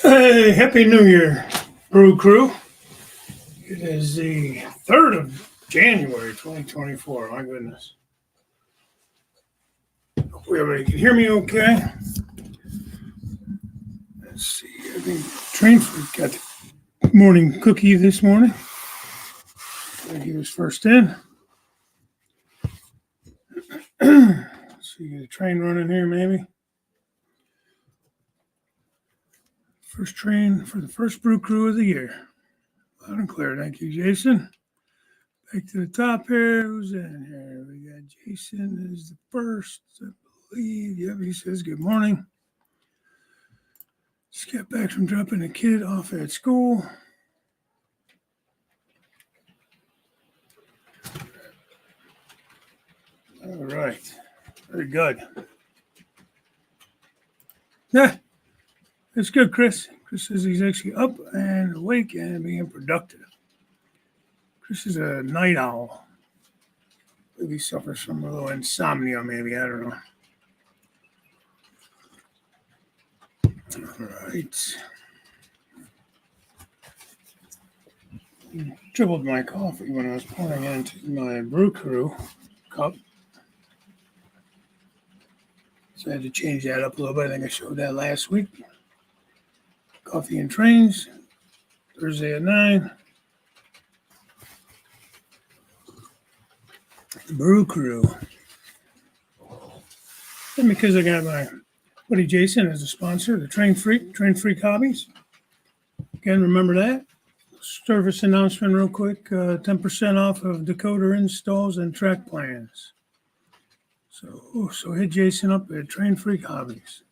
Hey, Happy New Year, Brew Crew. It is the 3rd of January, 2024. My goodness. Hopefully everybody can hear me okay. Let's see. I think Train Freak got the morning cookie this morning. I think he was first in. Let's see, get a train running here maybe. First train for the first Brew Crew of the year. Loud and clear. Thank you, Jason. Back to the top here. Who's in here? We got Jason is the first, I believe. Yep, he says good morning. Just got back from dropping a kid off at school. All right. Very good. Yeah, that's good, Chris. Chris says he's actually up and awake and being productive. Chris is a night owl. Maybe he suffers from a little insomnia, maybe. I don't know. All right. Dribbled my coffee when I was pouring it into my Brew Crew cup. So I had to change that up a little bit. I think I showed that last week. Coffee and Trains, Thursday at 9. Brew Crew. And because I got my buddy Jason as a sponsor, the Train Freak Hobbies. Again, remember that. Service announcement real quick. 10% off of decoder installs and track plans. So hit Jason up at Train Freak Hobbies.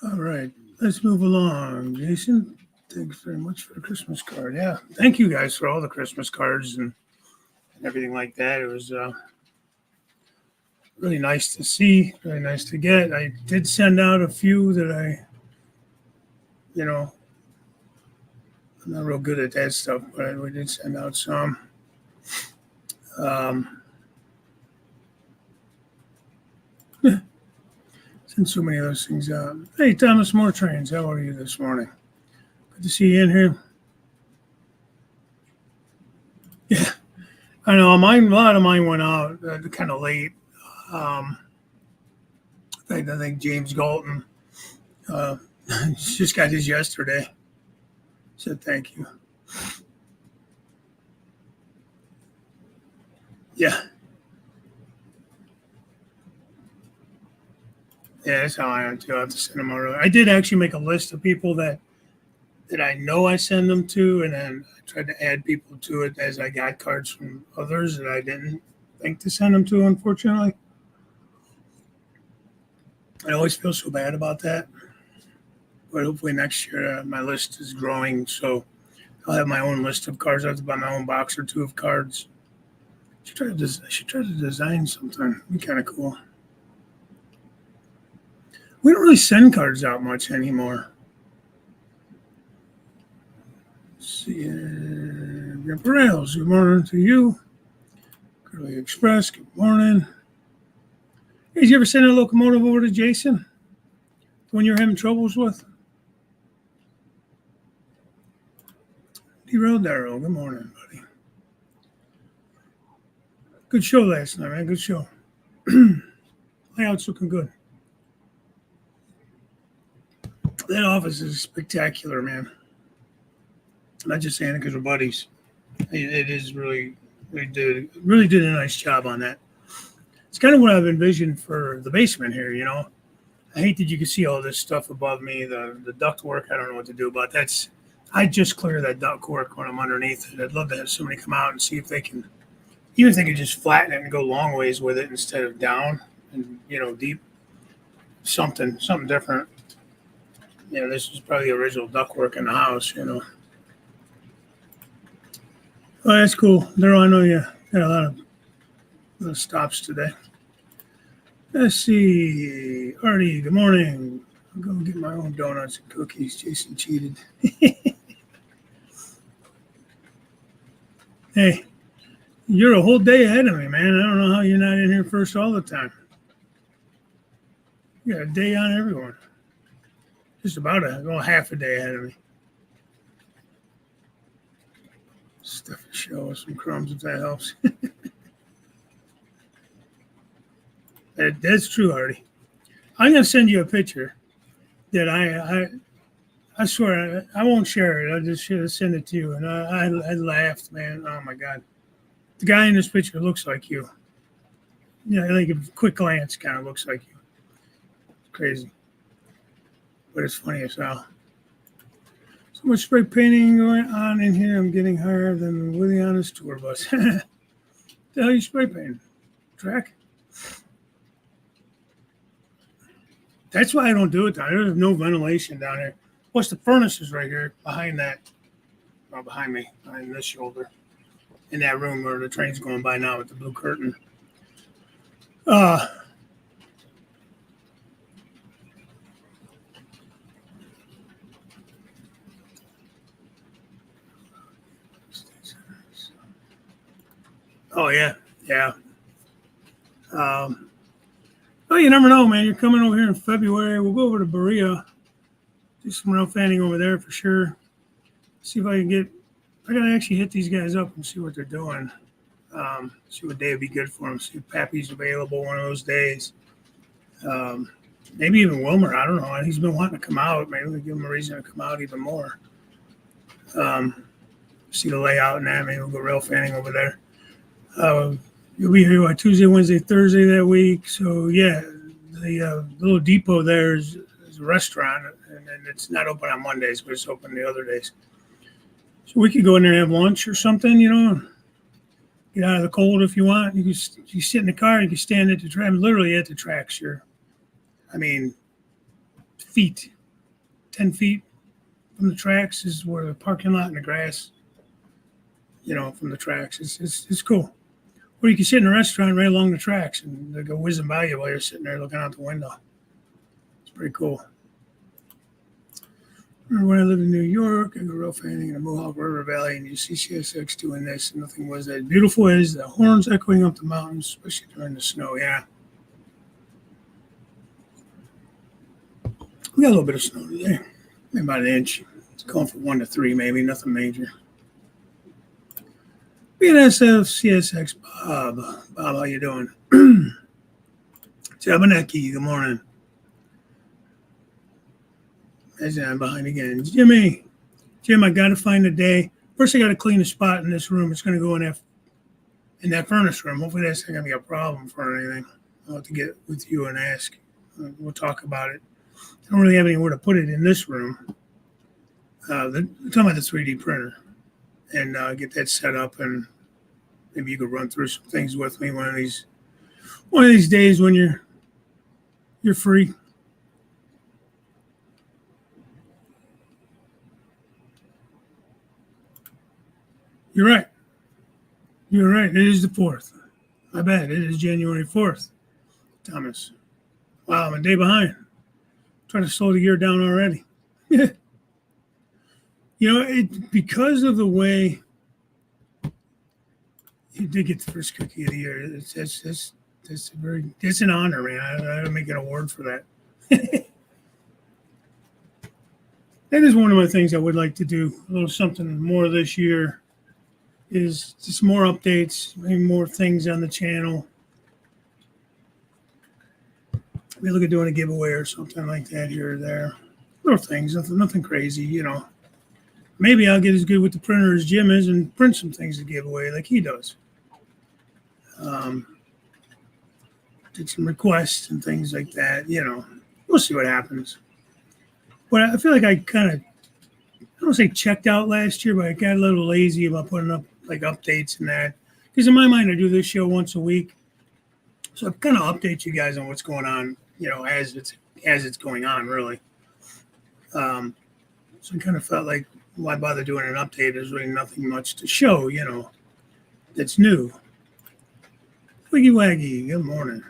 All right, let's move along. Jason, thanks very much for the Christmas card. Yeah, thank you guys for all the Christmas cards and everything like that. It was really nice to see, really nice to get. I did send out a few that I'm not real good at that stuff, but we did send out some. Send so many of those things out. Hey, Thomas More Trains, how are you this morning? Good to see you in here. Yeah, I know. A lot of mine went out kind of late. I think James Galton just got his yesterday. Said thank you. Yeah. Yeah, that's how I am too. I have to send them out. I did actually make a list of people that I know I send them to, and then I tried to add people to it as I got cards from others that I didn't think to send them to, unfortunately. I always feel so bad about that. But hopefully next year my list is growing, so I'll have my own list of cards. I have to buy my own box or two of cards. I should try to design something. It'd be kind of cool. We don't really send cards out much anymore. Let's see, Grandpa Rails, good morning to you. Curly Express, good morning. Hey, did you ever send a locomotive over to Jason? The one you're having troubles with? Derailed Darrow, good morning, buddy. Good show last night, man. Good show. Layout's looking good. That office is spectacular, man. I'm not just saying it because we're buddies. It is really did a nice job on that. It's kind of what I've envisioned for the basement here, I hate that you can see all this stuff above me, the duct work. I don't know what to do about that. I just clear that duct work when I'm underneath it. I'd love to have somebody come out and see if they can, even if they could just flatten it and go long ways with it instead of down and, deep. Something different. This is probably the original ductwork in the house, Oh, that's cool. Daryl, I know you got a lot of stops today. Let's see. Artie, good morning. I'll go get my own donuts and cookies. Jason cheated. Hey, you're a whole day ahead of me, man. I don't know how you're not in here first all the time. You got a day on everyone. Just about half a day ahead of me. Stuff to show us some crumbs if that helps. That's true, Artie. I'm gonna send you a picture that I swear I won't share it. I just should send it to you. And I laughed, man. Oh my god, the guy in this picture looks like you. Yeah, like a quick glance, kind of looks like you. It's crazy, but it's funny as hell. So much spray painting going on in here. I'm getting higher than Willie on his tour bus. The hell you spray painting? Track? That's why I don't do it down there. There's no ventilation down there. Plus, the furnace is right here behind that. Well, behind me, behind this shoulder. In that room where the train's going by now with the blue curtain. Oh, yeah. Yeah. Well, you never know, man. You're coming over here in February. We'll go over to Berea. Do some real fanning over there for sure. See if I can get... I got to actually hit these guys up and see what they're doing. See what day would be good for them. See if Pappy's available one of those days. Maybe even Wilmer. I don't know. He's been wanting to come out. Maybe we'll give him a reason to come out even more. See the layout and that. Maybe we'll go rail fanning over there. You'll be here Tuesday, Wednesday, Thursday that week. So, yeah, the little depot there is a restaurant, and it's not open on Mondays, but it's open the other days. So we could go in there and have lunch or something, get out of the cold if you want. You sit in the car, you can stand at the track, literally at the track, sure. I mean, 10 feet from the tracks is where the parking lot and the grass, from the tracks. It's cool. Or you can sit in a restaurant right along the tracks and they go whizzing by you while you're sitting there looking out the window. It's pretty cool. Remember when I lived in New York, I go rail fanning in the Mohawk River Valley, and you see CSX doing this, and nothing was as beautiful as the horns echoing up the mountains, especially during the snow. Yeah. We got a little bit of snow today, maybe about an inch. It's going for 1 to 3, maybe, nothing major. BNSF CSX Bob. Bob, how you doing? Jabanecki, good morning. I'm behind again. Jim, I got to find a day. First, I got to clean a spot in this room. It's going to go in that furnace room. Hopefully, that's not going to be a problem for anything. I'll have to get with you and ask. We'll talk about it. I don't really have anywhere to put it in this room. I'm talking about the 3D printer. And get that set up, and maybe you could run through some things with me one of these days when you're free. You're right. You're right. It is the 4th. My bad. It is January 4th, Thomas. Wow, I'm a day behind. I'm trying to slow the year down already. Because of the way you did get the first cookie of the year, it's an honor, man. I don't make an award for that. That is one of my things I would like to do. A little something more this year is just more updates, maybe more things on the channel. Maybe look at doing a giveaway or something like that here or there. Little things, nothing crazy, Maybe I'll get as good with the printer as Jim is and print some things to give away like he does. Did some requests and things like that, We'll see what happens. But I feel like I kind of, I don't say checked out last year, but I got a little lazy about putting up like updates and that. Because in my mind, I do this show once a week. So I kind of update you guys on what's going on, as it's going on, really. So I kind of felt like, why bother doing an update? There's really nothing much to show, that's new. Wiggy Waggy, good morning.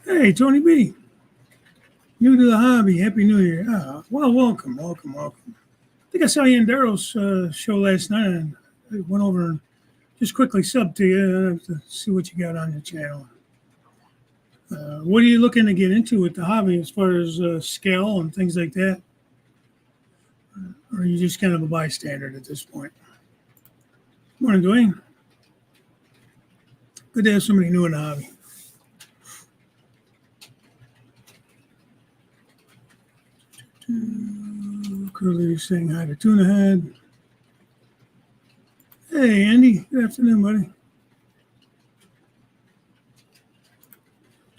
Hey, Tony B. New to the hobby. Happy New Year. Well, welcome. I think I saw you in Daryl's show last night, and I went over and just quickly subbed to you. I have to see what you got on your channel. What are you looking to get into with the hobby as far as scale and things like that? Or are you just kind of a bystander at this point? Morning, Dwayne. Good to have somebody new in the hobby. Curly saying hi to Tuna Head. Hey, Andy. Good afternoon, buddy.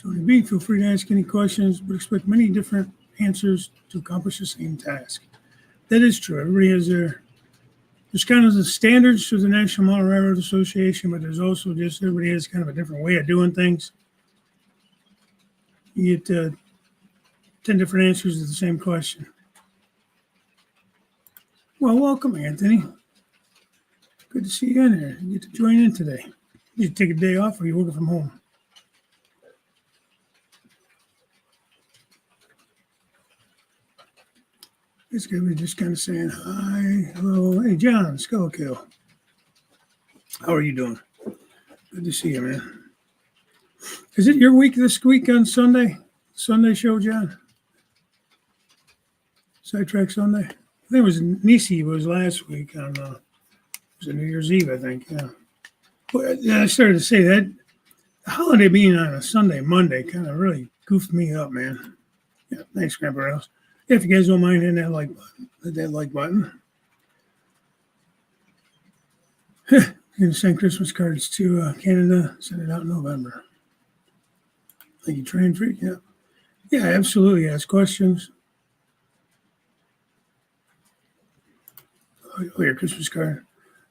Tony B, feel free to ask any questions, but expect many different answers to accomplish the same task. That is true. Everybody has there's kind of the standards to the National Model Railroad Association, but there's also just everybody has kind of a different way of doing things. You get 10 different answers to the same question. Well, welcome, Anthony. Good to see you in here. You get to join in today. You take a day off or you working from home? It's going to be just kind of saying hi, hello. Hey, John, Skullkill. How are you doing? Good to see you, man. Is it your week this week on Sunday? Sunday show, John? Sidetrack Sunday? I think it was Nisi was last week on it was New Year's Eve, I think. Yeah. Well, yeah, I started to say that the holiday being on a Sunday, Monday, kind of really goofed me up, man. Yeah, thanks, Grandpa Rouse. If you guys don't mind hitting that like button, hit that like button. You're going to send Christmas cards to Canada, send it out in November. Thank you, Train Freak. Yeah. Yeah, absolutely. Ask questions. Oh, your Christmas card.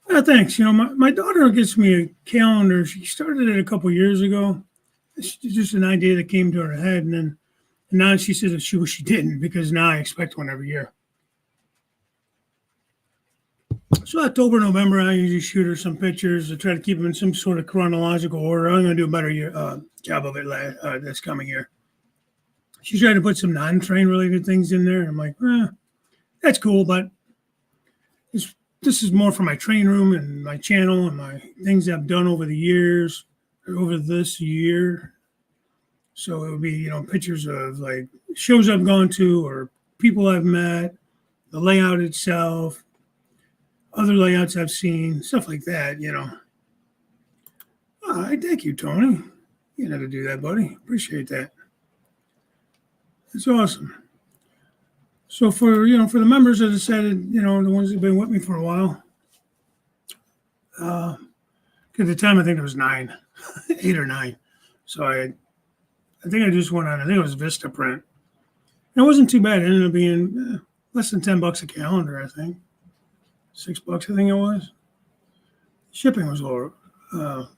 Thanks. You know, my daughter gets me a calendar. She started it a couple years ago. It's just an idea that came to her head. And now she says that she wish she didn't, because now I expect one every year. So October, November, I usually shoot her some pictures. I try to keep them in some sort of chronological order. I'm going to do a better job of it this coming year. She's trying to put some non-train related things in there. I'm like, that's cool, but this is more for my train room and my channel and my things I've done over the years, or over this year. So it would be, you know, pictures of like shows I've gone to or people I've met, the layout itself, other layouts I've seen, stuff like that, you know. Thank you, Tony. You know how to do that, buddy. Appreciate that. It's awesome. So for the members that decided, you know, the ones that've been with me for a while, at the time I think there was 9, 8 or 9. So I think I just went on. I think it was Vista Print. And it wasn't too bad. It ended up being less than $10 a calendar. I think $6. I think it was. Shipping was lower. I'm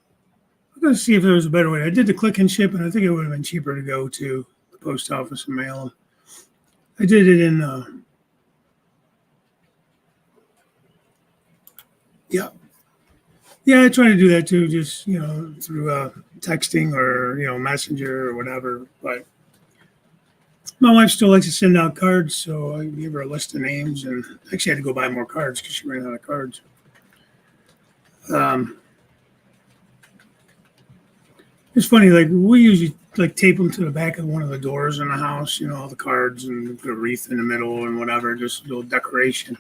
going to see if there was a better way. I did the click and ship, and I think it would have been cheaper to go to the post office and mail them. I did it in, yeah, I try to do that too, just, you know, through texting or, you know, Messenger or whatever. But my wife still likes to send out cards, so I gave her a list of names, and actually had to go buy more cards because she ran out of cards. It's funny, like we usually like tape them to the back of one of the doors in the house, you know, all the cards, and put a wreath in the middle and whatever, just a little decoration.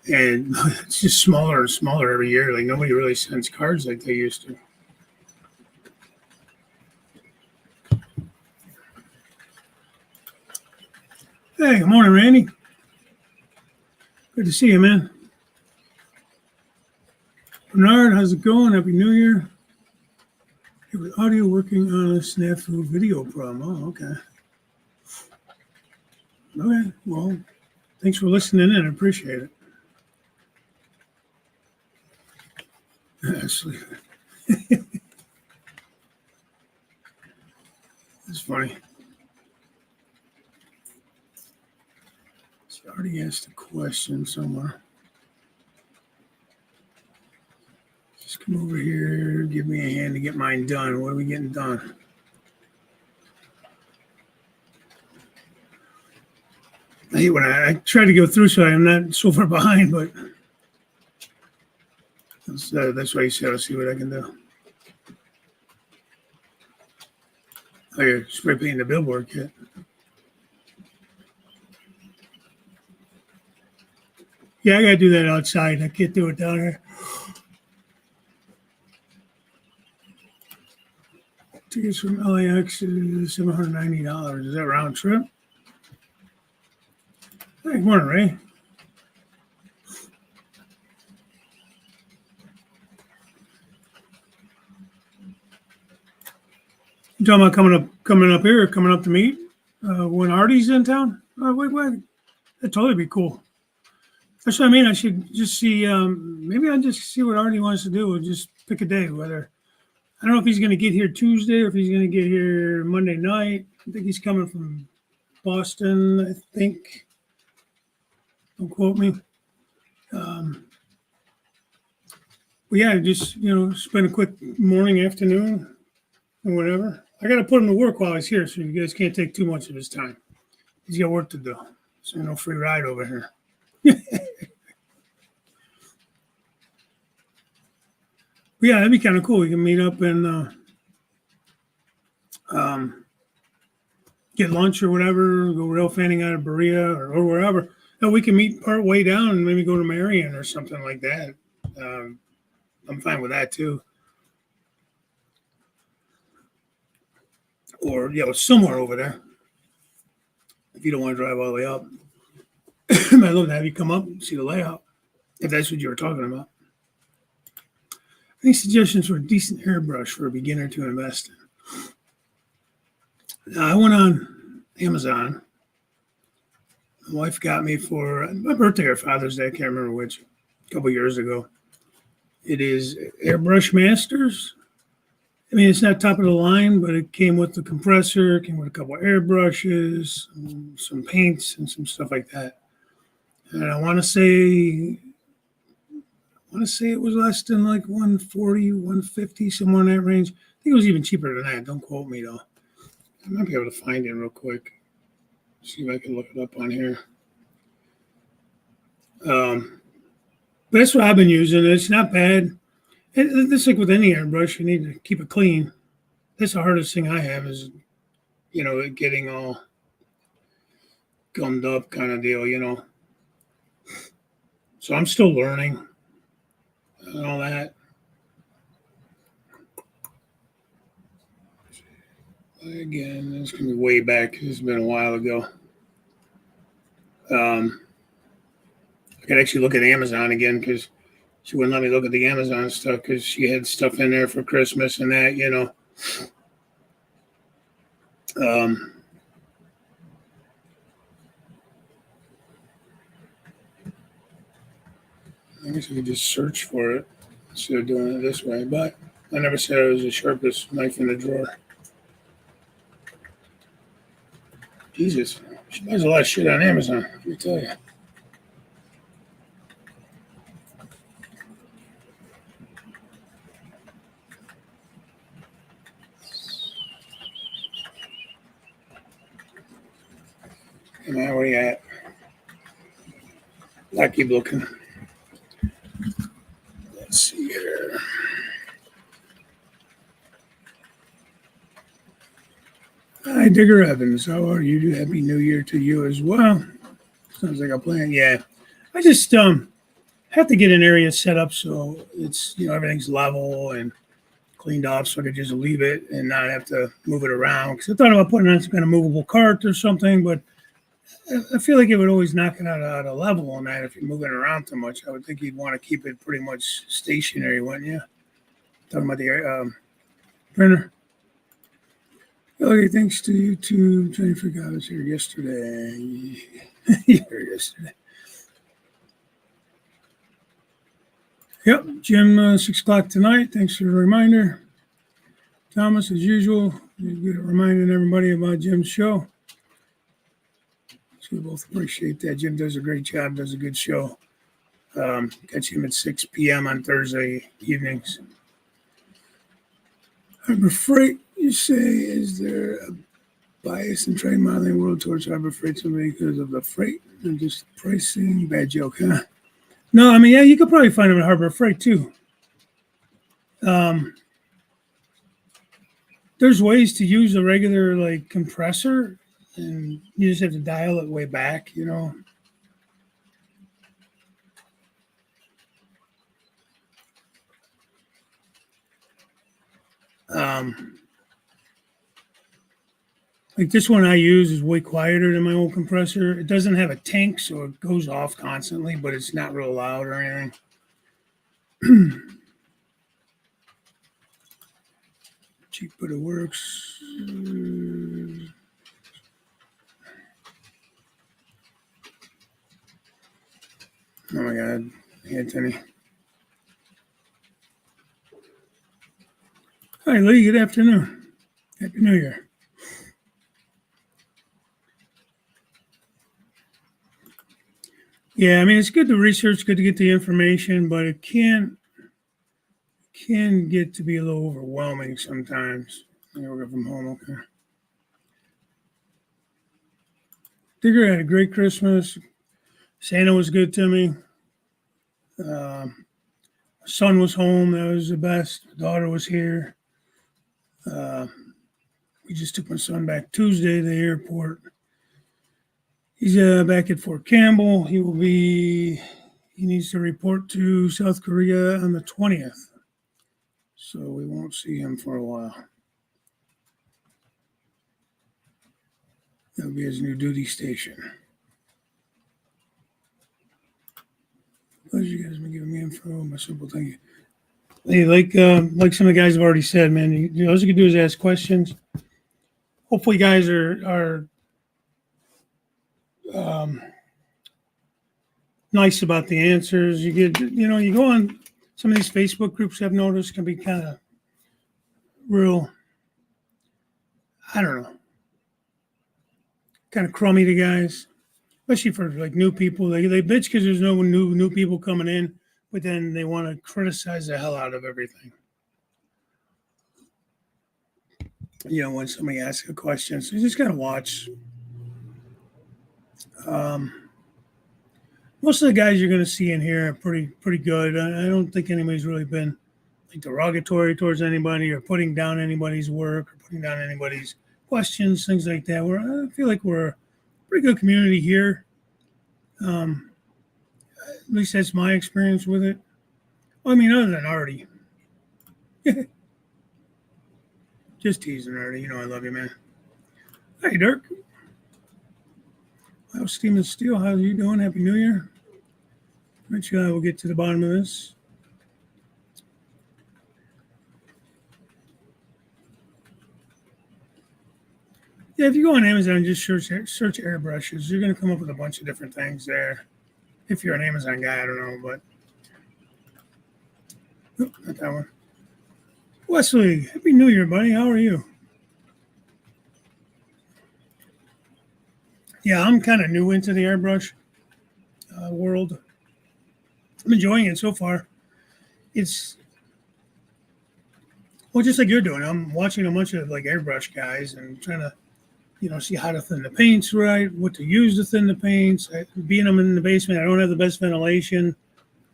And it's just smaller and smaller every year. Like nobody really sends cards like they used to. Hey, good morning, Randy. Good to see you, man. Bernard, how's it going? Happy New Year. With audio working on a snafu video problem. Oh, okay. Okay, well, thanks for listening in. I appreciate it. Ashley. That's funny. She already asked a question somewhere. Just come over here, give me a hand to get mine done. What are we getting done? I hate when I try to go through so I'm not so far behind, but that's why you said I'll see what I can do. Oh, you're spray painting the billboard kit. Yeah, I gotta do that outside. I can't do it down here. Tickets from LAX is $790. Is that round trip? Hey, good morning, Ray. You talking about coming up here, coming up to meet when Artie's in town? Wait, that'd totally be cool. That's what I mean. I should just see. Maybe I'll just see what Artie wants to do. We'll just pick a day. Whether I don't know if he's going to get here Tuesday or if he's going to get here Monday night. I think he's coming from Boston. I think. Don't quote me. But yeah, just spend a quick morning, afternoon, or whatever. I got to put him to work while he's here, so you guys can't take too much of his time. He's got work to do, so no free ride over here. But yeah, that'd be kind of cool. We can meet up and get lunch or whatever, go rail fanning out of Berea or wherever. No, we can meet part way down and maybe go to Marion or something like that. I'm fine with that too. Or, somewhere over there. If you don't want to drive all the way up. I'd love to have you come up and see the layout, if that's what you were talking about. Any suggestions for a decent airbrush for a beginner to invest in? I went on Amazon. My wife got me for my birthday or Father's Day, I can't remember which, a couple years ago. It is Airbrush Masters. I mean, it's not top of the line, but it came with the compressor, came with a couple of airbrushes, some paints, and some stuff like that. And I want to say it was less than like 140, 150, somewhere in that range. I think it was even cheaper than that. Don't quote me though. I might be able to find it real quick. See if I can look it up on here. But that's what I've been using. It's not bad. It's like with any airbrush, you need to keep it clean. That's the hardest thing I have is, it getting all gummed up kind of deal, So I'm still learning and all that. Again, it's going to be way back. It's been a while ago. I could actually look at Amazon again because she wouldn't let me look at the Amazon stuff because she had stuff in there for Christmas and that, I guess I could just search for it instead of doing it this way, but I never said it was the sharpest knife in the drawer. Jesus, she buys a lot of shit on Amazon, let me tell you. Come on, where you at? I keep looking. Let's see here. Hi, Digger Evans. How are you? Happy New Year to you as well. Sounds like a plan. Yeah. I just have to get an area set up so it's, everything's level and cleaned off so I could just leave it and not have to move it around. Because I thought about putting on some kind of movable cart or something, but I feel like it would always knock it out of level on that if you're moving around too much. I would think you'd want to keep it pretty much stationary, wouldn't you? Talking about the printer. Okay, thanks to you too. Trying to figure out I was here yesterday. You were here yesterday. Yep, Jim, 6 o'clock tonight. Thanks for the reminder. Thomas, as usual, you're good at reminding everybody about Jim's show. So we both appreciate that. Jim does a great job, does a good show. Catch him at 6 p.m. on Thursday evenings. Harbor Freight, you say, is there a bias in trade modeling world towards Harbor Freight simply because of the freight and just pricing? Bad joke, huh? No, I mean, yeah, you could probably find them at Harbor Freight too. There's ways to use a regular like compressor, and you just have to dial it way back, you know. Um, like this one I use is way quieter than my old compressor. It doesn't have a tank, so it goes off constantly, but it's not real loud or anything. Cheap, but it works. Oh my God, Anthony. Hi, Lee. Good afternoon. Happy New Year. Yeah, I mean, it's good to research, good to get the information, but it can get to be a little overwhelming sometimes. I work from home. Okay. Digger had a great Christmas. Santa was good to me. Son was home. That was the best. Daughter was here. We just took my son back Tuesday to the airport. He's back at Fort Campbell. He needs to report to South Korea on the 20th. So we won't see him for a while. That'll be his new duty station. Pleasure, you guys been giving me info. My simple thank you. Hey, like some of the guys have already said, man, all you can do is ask questions. Hopefully, guys are nice about the answers. You go on some of these Facebook groups I've noticed can be kind of real, I don't know, kind of crummy to guys, especially for like new people. They bitch because there's no new people coming in, but then they want to criticize the hell out of everything. You know, when somebody asks a question, so you just gotta watch. Most of the guys you're going to see in here are pretty good. I don't think anybody's really been like derogatory towards anybody or putting down anybody's work or putting down anybody's questions, things like that. I feel like we're a pretty good community here. At least that's my experience with it. Well, I mean, other than Artie. Just teasing Artie. You know I love you, man. Hey, Dirk. How's Steam and Steel? How are you doing? Happy New Year. Eventually, I will get to the bottom of this. Yeah, if you go on Amazon and just search airbrushes, you're going to come up with a bunch of different things there. If you're an Amazon guy, I don't know, but not that one. Wesley, Happy New Year, buddy. How are you? Yeah, I'm kind of new into the airbrush world. I'm enjoying it so far. It's just like you're doing. I'm watching a bunch of like airbrush guys and trying to, see how to thin the paints right, what to use to thin the paints. Being I'm in the basement, I don't have the best ventilation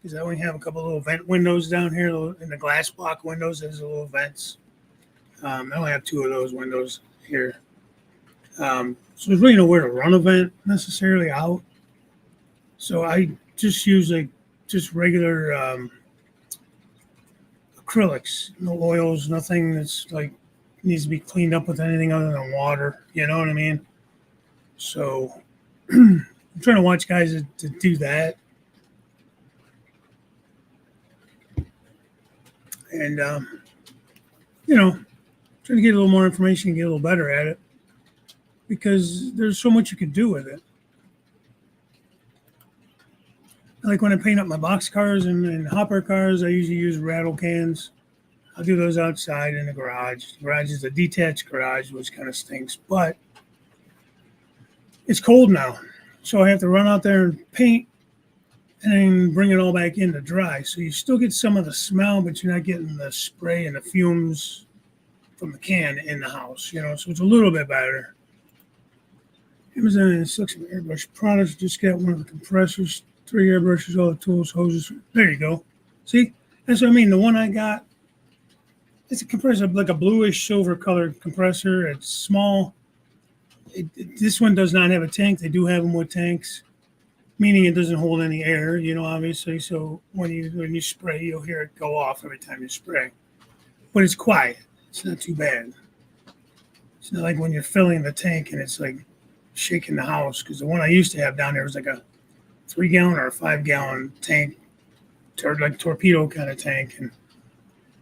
because I only have a couple of little vent windows down here in the glass block windows. There's little vents. I only have two of those windows here. So there's really nowhere to run a vent necessarily out. So I just use just regular acrylics, no oils, nothing that's like needs to be cleaned up with anything other than water. You know what I mean? So I'm trying to watch guys to do that. And, trying to get a little more information and get a little better at it because there's so much you can do with it. Like when I paint up my box cars and hopper cars, I usually use rattle cans. I'll do those outside in the garage. The garage is a detached garage, which kind of stinks, but it's cold now. So I have to run out there and paint and then bring it all back in to dry. So you still get some of the smell, but you're not getting the spray and the fumes from the can in the house, so it's a little bit better. Amazon and Selection Airbrush products. Just got one of the compressors, 3 airbrushes, all the tools, hoses. There you go. See, that's what I mean. The one I got It's a compressor, like a bluish silver colored compressor. It's small. This one does not have a tank. They do have them with tanks, meaning it doesn't hold any air, obviously. So when you spray, you'll hear it go off every time you spray. But it's quiet. It's not too bad. It's not like when you're filling the tank and it's like shaking the house. Because the one I used to have down there was like a 3-gallon or a 5-gallon tank, like torpedo kind of tank. And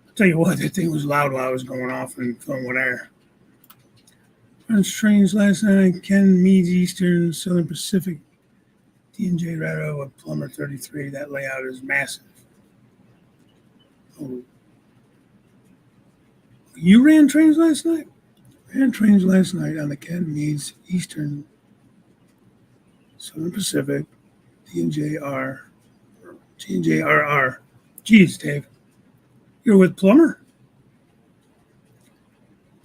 I'll tell you what, that thing was loud while I was going off and filling with air. On trains last night, Ken Meads Eastern, Southern Pacific, D&J Rado with Plumber 33. That layout is massive. Oh. You ran trains last night? Ran trains last night on the Ken Meads Eastern, Southern Pacific, D&JRR. Geez, Dave. You're with Plumber?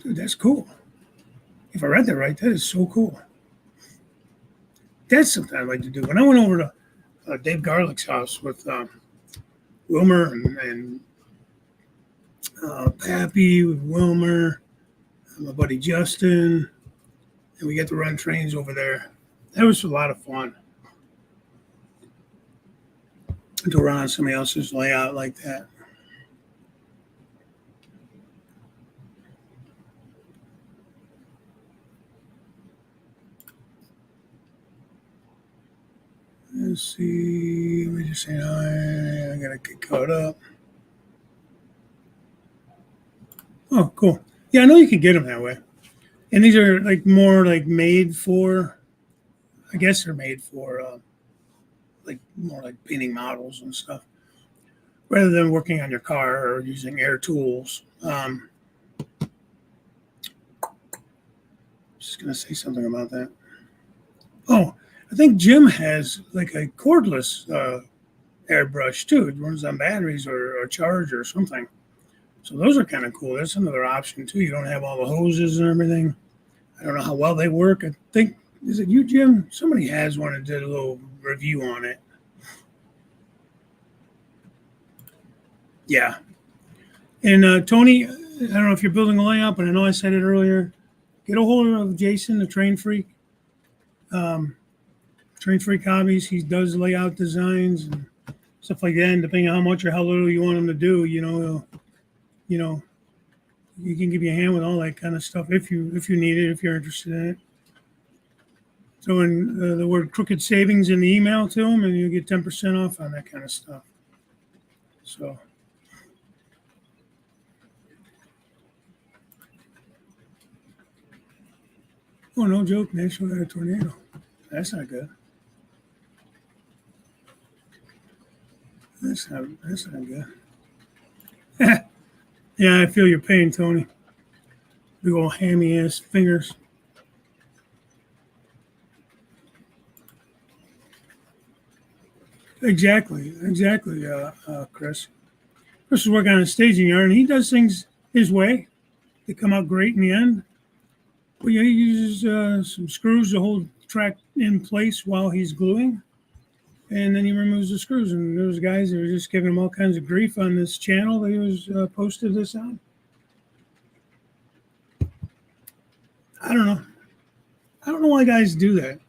Dude, that's cool. If I read that right, that is so cool. That's something I'd like to do. When I went over to Dave Garlick's house with Wilmer and Pappy, with Wilmer, and my buddy Justin, and we get to run trains over there. That was a lot of fun. To run on somebody else's layout like that. Let's see. Let me just say hi. I gotta get caught up. Oh, cool. Yeah, I know you can get them that way. And these are like more like made for, I guess they're made for like more like painting models and stuff, rather than working on your car or using air tools. Just gonna say something about that. Oh, I think Jim has like a cordless airbrush too. It runs on batteries or charge or something. So those are kind of cool. That's another option too. You don't have all the hoses and everything. I don't know how well they work. I think, is it you, Jim? Somebody has one and did a little review on it. Yeah. And Tony, I don't know if you're building a layout, but I know I said it earlier. Get a hold of Jason, the Train Freak. Train Freak Hobbies. He does layout designs and stuff like that. And depending on how much or how little you want him to do, you can give you a hand with all that kind of stuff if you need it, if you're interested in it. Throw in the word Crooked Savings in the email to him, and you'll get 10% off on that kind of stuff. So. Oh, no joke. Nashville got a tornado. That's not good. That's not good. Yeah, I feel your pain, Tony. Big old hammy ass fingers. Exactly, Chris. Chris is working on a staging yard, and he does things his way. They come out great in the end. But yeah, he uses some screws to hold the track in place while he's gluing. And then he removes the screws. And those guys that were just giving him all kinds of grief on this channel that he was posted this on. I don't know. I don't know why guys do that.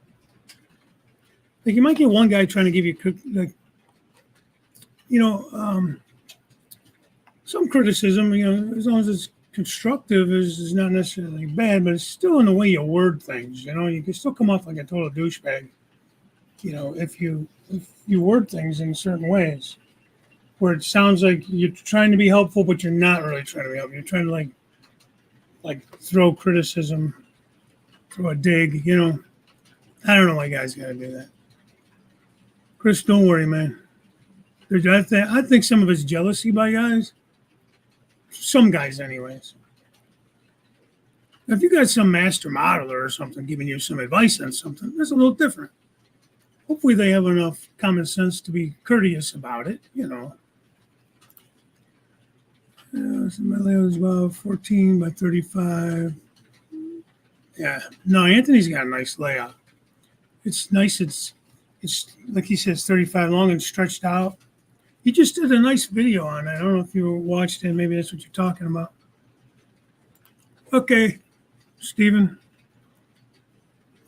Like, you might get one guy trying to give you, like, some criticism, as long as it's constructive, is not necessarily bad, but it's still in the way you word things. You can still come off like a total douchebag, if you word things in certain ways where it sounds like you're trying to be helpful, but you're not really trying to be helpful. You're trying to like throw criticism, throw a dig, I don't know why guys got to do that. Chris, don't worry, man. I think some of it's jealousy by guys. Some guys, anyways. If you got some master modeler or something giving you some advice on something, that's a little different. Hopefully they have enough common sense to be courteous about it, So my layout is about 14 by 35. Yeah. No, Anthony's got a nice layout. It's nice. It's like he says, 35 long and stretched out. He just did a nice video on it. I don't know if you watched it. Maybe that's what you're talking about. Okay, Stephen.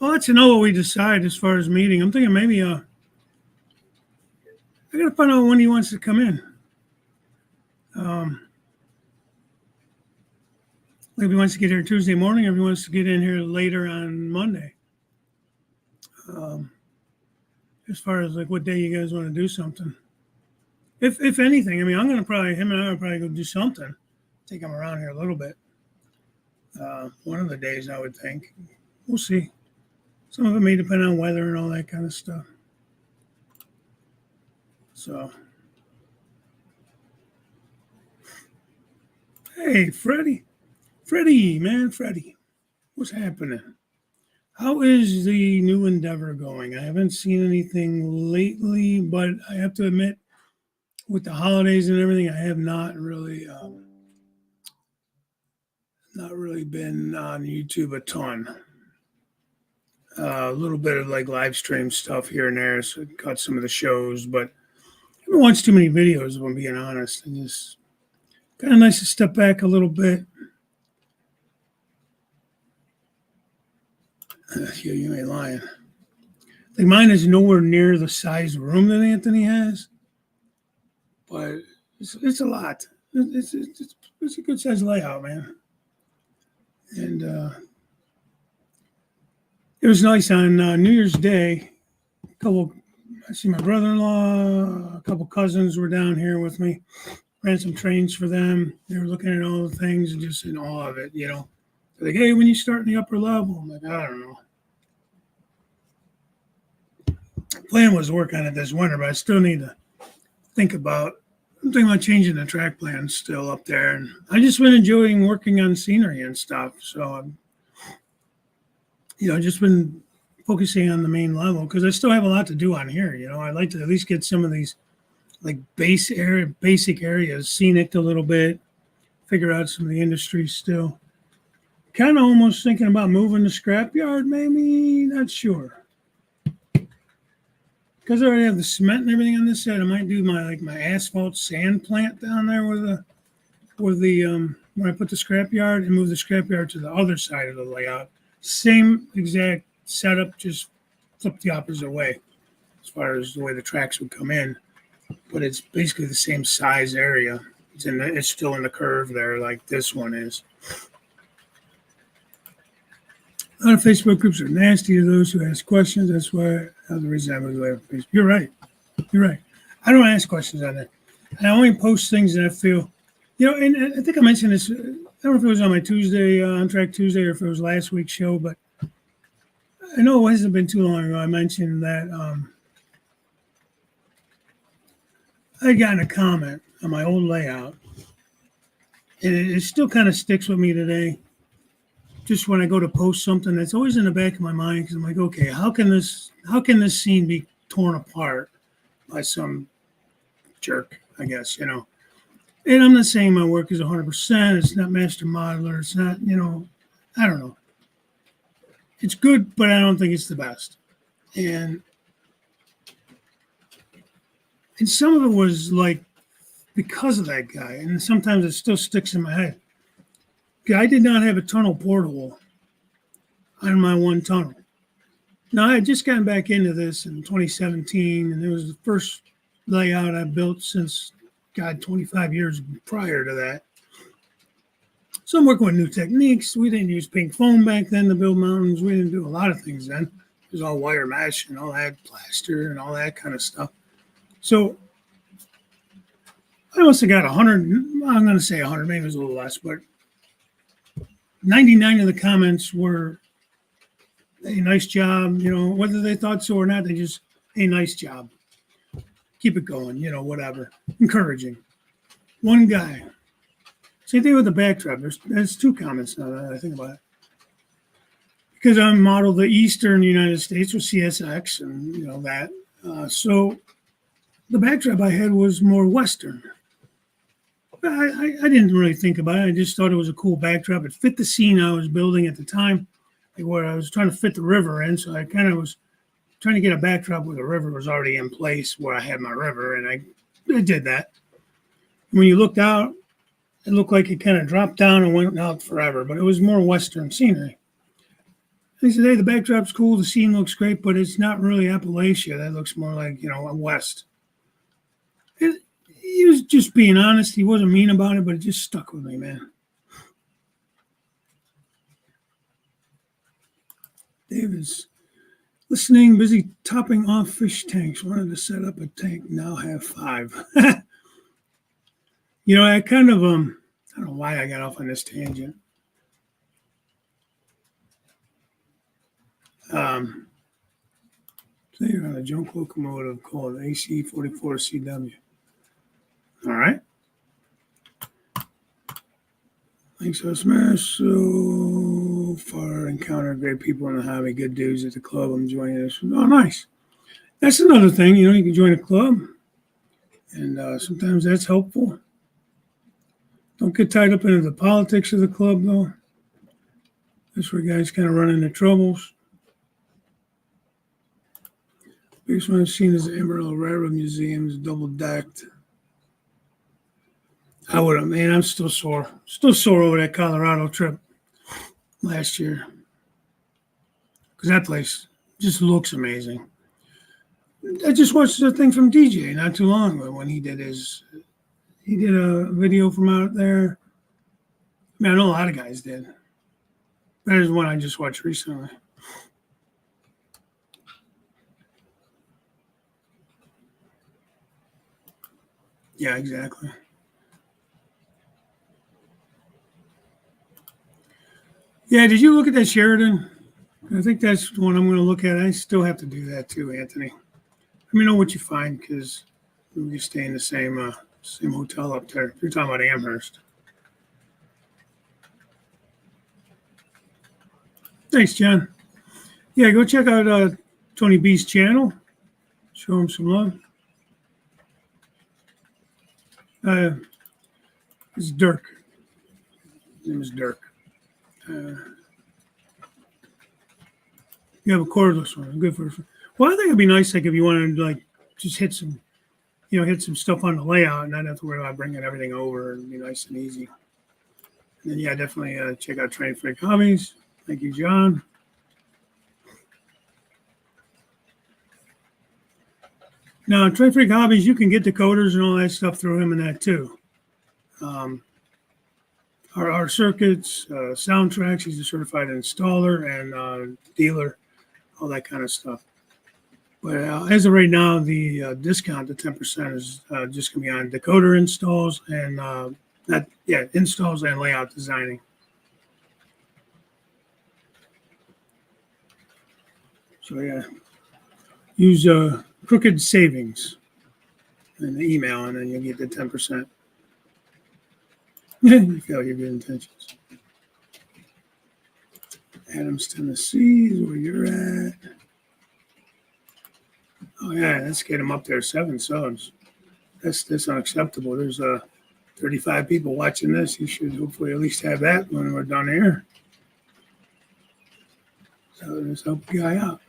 I'll let you know what we decide as far as meeting. I'm thinking maybe I gotta find out when he wants to come in. Um, if he wants to get here Tuesday morning, or if he wants to get in here later on Monday. Um, as far as like what day you guys want to do something. If anything, I mean, I'm gonna probably him and I will probably go do something. Take him around here a little bit. One of the days, I would think. We'll see. Some of it may depend on weather and all that kind of stuff. So, hey, Freddie, man, Freddie, what's happening? How is the new endeavor going? I haven't seen anything lately, but I have to admit, with the holidays and everything, I have not really been on YouTube a ton. A little bit of like live stream stuff here and there, so I caught some of the shows, but I haven't watched too many videos, if I'm being honest. And just kind of nice to step back a little bit. Yeah, you ain't lying. Like mine is nowhere near the size room that Anthony has, but it's a lot. It's a good size layout, man. And it was nice on New Year's Day. I see my brother-in-law, a couple cousins were down here with me. Ran some trains for them. They were looking at all the things and just in awe of it, They're like, hey, when you start in the upper level, I'm like, I don't know. The plan was to work on it this winter, but I still need to think about. I'm thinking about changing the track plan still up there, and I just been enjoying working on scenery and stuff. So I'm, just been focusing on the main level because I still have a lot to do on here. I'd like to at least get some of these like basic areas scenic a little bit, figure out some of the industry still. Kind of almost thinking about moving the scrapyard, maybe, not sure. Because I already have the cement and everything on this side, I might do my asphalt sand plant down there when I put the scrapyard and move the scrapyard to the other side of the layout. Same exact setup, just flip the opposite way as far as the way the tracks would come in. But it's basically the same size area. It's still in the curve there, like this one is. A lot of Facebook groups are nasty to those who ask questions. That's why the reason I was away from Facebook. You're right. I don't ask questions on there. I only post things that I feel, and I think I mentioned this. I don't know if it was on my Tuesday, On Track Tuesday, or if it was last week's show, but I know it hasn't been too long ago. I mentioned that I had gotten a comment on my old layout, and it still kind of sticks with me today. Just when I go to post something, that's always in the back of my mind because I'm like, okay, how can this scene be torn apart by some jerk? I guess And I'm not saying my work is 100%. It's not master modeler. It's not, I don't know. It's good, but I don't think it's the best. And some of it was like because of that guy, and sometimes it still sticks in my head. I did not have a tunnel portable on my one tunnel. Now, I had just gotten back into this in 2017, and it was the first layout I built since, 25 years prior to that. So I'm working with new techniques. We didn't use pink foam back then to build mountains. We didn't do a lot of things then. It was all wire mesh and all that plaster and all that kind of stuff. So I must have got 100, I'm going to say 100, maybe it was a little less, but 99 of the comments were, hey, nice job. Whether they thought so or not, they just, hey, nice job. Keep it going, whatever. Encouraging. One guy. Same thing with the backdrop. There's two comments now that I think about it. Because I modeled the Eastern United States with CSX and, that. So the backdrop I had was more Western. I didn't really think about it. I just thought it was a cool backdrop. It fit the scene I was building at the time, where I was trying to fit the river in. So I kind of was trying to get a backdrop where the river was already in place, where I had my river, and I did that. When you looked out, It looked like it kind of dropped down and went out forever, but it was more Western scenery. He said, hey, the backdrop's cool, the scene looks great, but it's not really Appalachia. That looks more like, West. He was just being honest. He wasn't mean about it, but it just stuck with me, man. David's listening, busy topping off fish tanks. Wanted to set up a tank, now have 5. I kind of, I don't know why I got off on this tangent. They're on a junk locomotive called AC-44CW. All right. Thanks so smash. So far encountered great people in the hobby, good dudes at the club. I'm joining this. Oh, nice. That's another thing. You can join a club, and sometimes that's helpful. Don't get tied up into the politics of the club, though. That's where guys kind of run into troubles. Biggest one I've seen is the Emerald Railroad Museum. It's double-decked. I would have, man, I'm still sore. Still sore over that Colorado trip last year. Because that place just looks amazing. I just watched the thing from DJ not too long ago when he did a video from out there. I mean, I know a lot of guys did. That is one I just watched recently. Yeah, exactly. Yeah, did you look at that Sheridan? I think that's the one I'm going to look at. I still have to do that too, Anthony. Let me know what you find because we stay in the same hotel up there. You're talking about Amherst. Thanks, John. Yeah, go check out Tony B's channel. Show him some love. It's Dirk. His name is Dirk. You have a cordless one. Good for. Well, I think it'd be nice, like if you wanted to, like, just hit some stuff on the layout and not have to worry about bringing everything over. It'd be nice and easy. And then, yeah, definitely check out Train Freak Hobbies. Thank you, John. Now, Train Freak Hobbies, you can get decoders and all that stuff through him and that too. Our circuits, soundtracks, he's a certified installer and dealer, all that kind of stuff. But as of right now, the discount, the 10%, is just going to be on decoder installs and installs and layout designing. So yeah, use Crooked Savings in the email, and then you'll get the 10%. You fail your good intentions. Adams, Tennessee is where you're at. Oh yeah, let's get them up there. 7 subs. That's unacceptable. There's 35 people watching this. You should hopefully at least have that when we're done here. So let's help the guy out.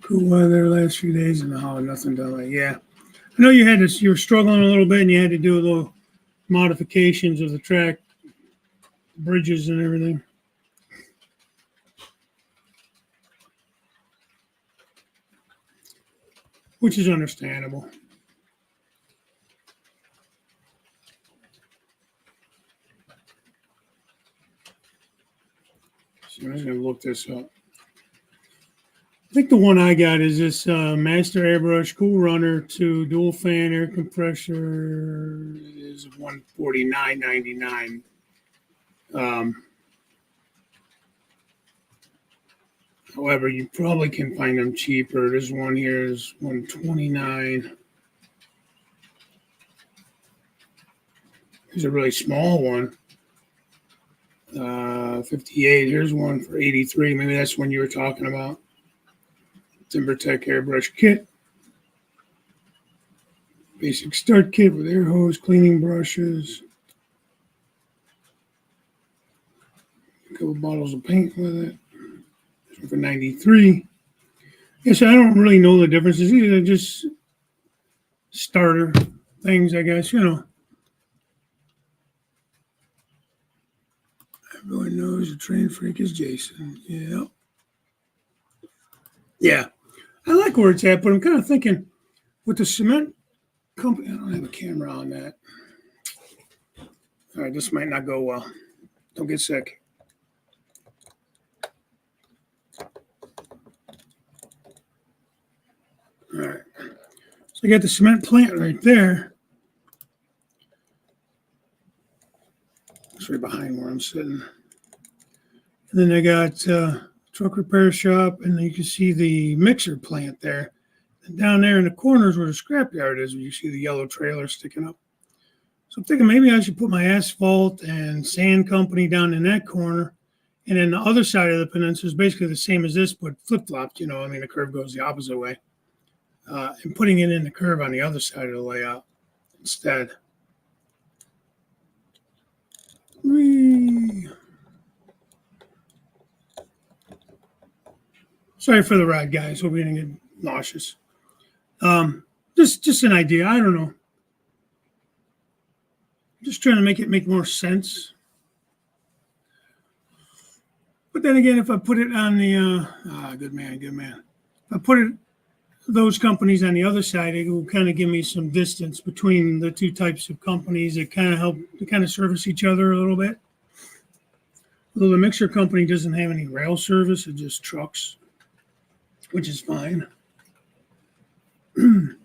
Cool weather last few days in the hall. Nothing done like yeah. I know you were struggling a little bit, and you had to do a little modifications of the track, bridges, and everything. Which is understandable. So I'm just going to look this up. I think the one I got is this Master Airbrush Cool Runner 2 dual fan air compressor. It is $149.99. However, you probably can find them cheaper. This one here is $129. Here's a really small one. 58. Here's one for 83. Maybe that's one you were talking about. TimberTech airbrush kit. Basic start kit with air hose, cleaning brushes. A couple bottles of paint with it. This one for 93. Yes, I don't really know the differences either. Just starter things, I guess, Everyone knows a train freak is Jason. Yeah. Yeah. I like where it's at, but I'm kind of thinking with the cement company, I don't have a camera on that. All right, this might not go well. Don't get sick. All right. So I got the cement plant right there. It's right behind where I'm sitting. And then I got truck repair shop, and you can see the mixer plant there. And down there in the corners where the scrapyard is, where you see the yellow trailer sticking up. So I'm thinking maybe I should put my asphalt and sand company down in that corner. And then the other side of the peninsula is basically the same as this, but flip-flopped, the curve goes the opposite way. And putting it in the curve on the other side of the layout instead. Whee. Sorry for the ride, guys. Hope you didn't get nauseous. Just an idea. I don't know. Just trying to make it make more sense. But then again, if I put it on the good man. If I put those companies on the other side, it will kind of give me some distance between the two types of companies that kind of help to kind of service each other a little bit. Although the mixer company doesn't have any rail service, it's just trucks, which is fine. Who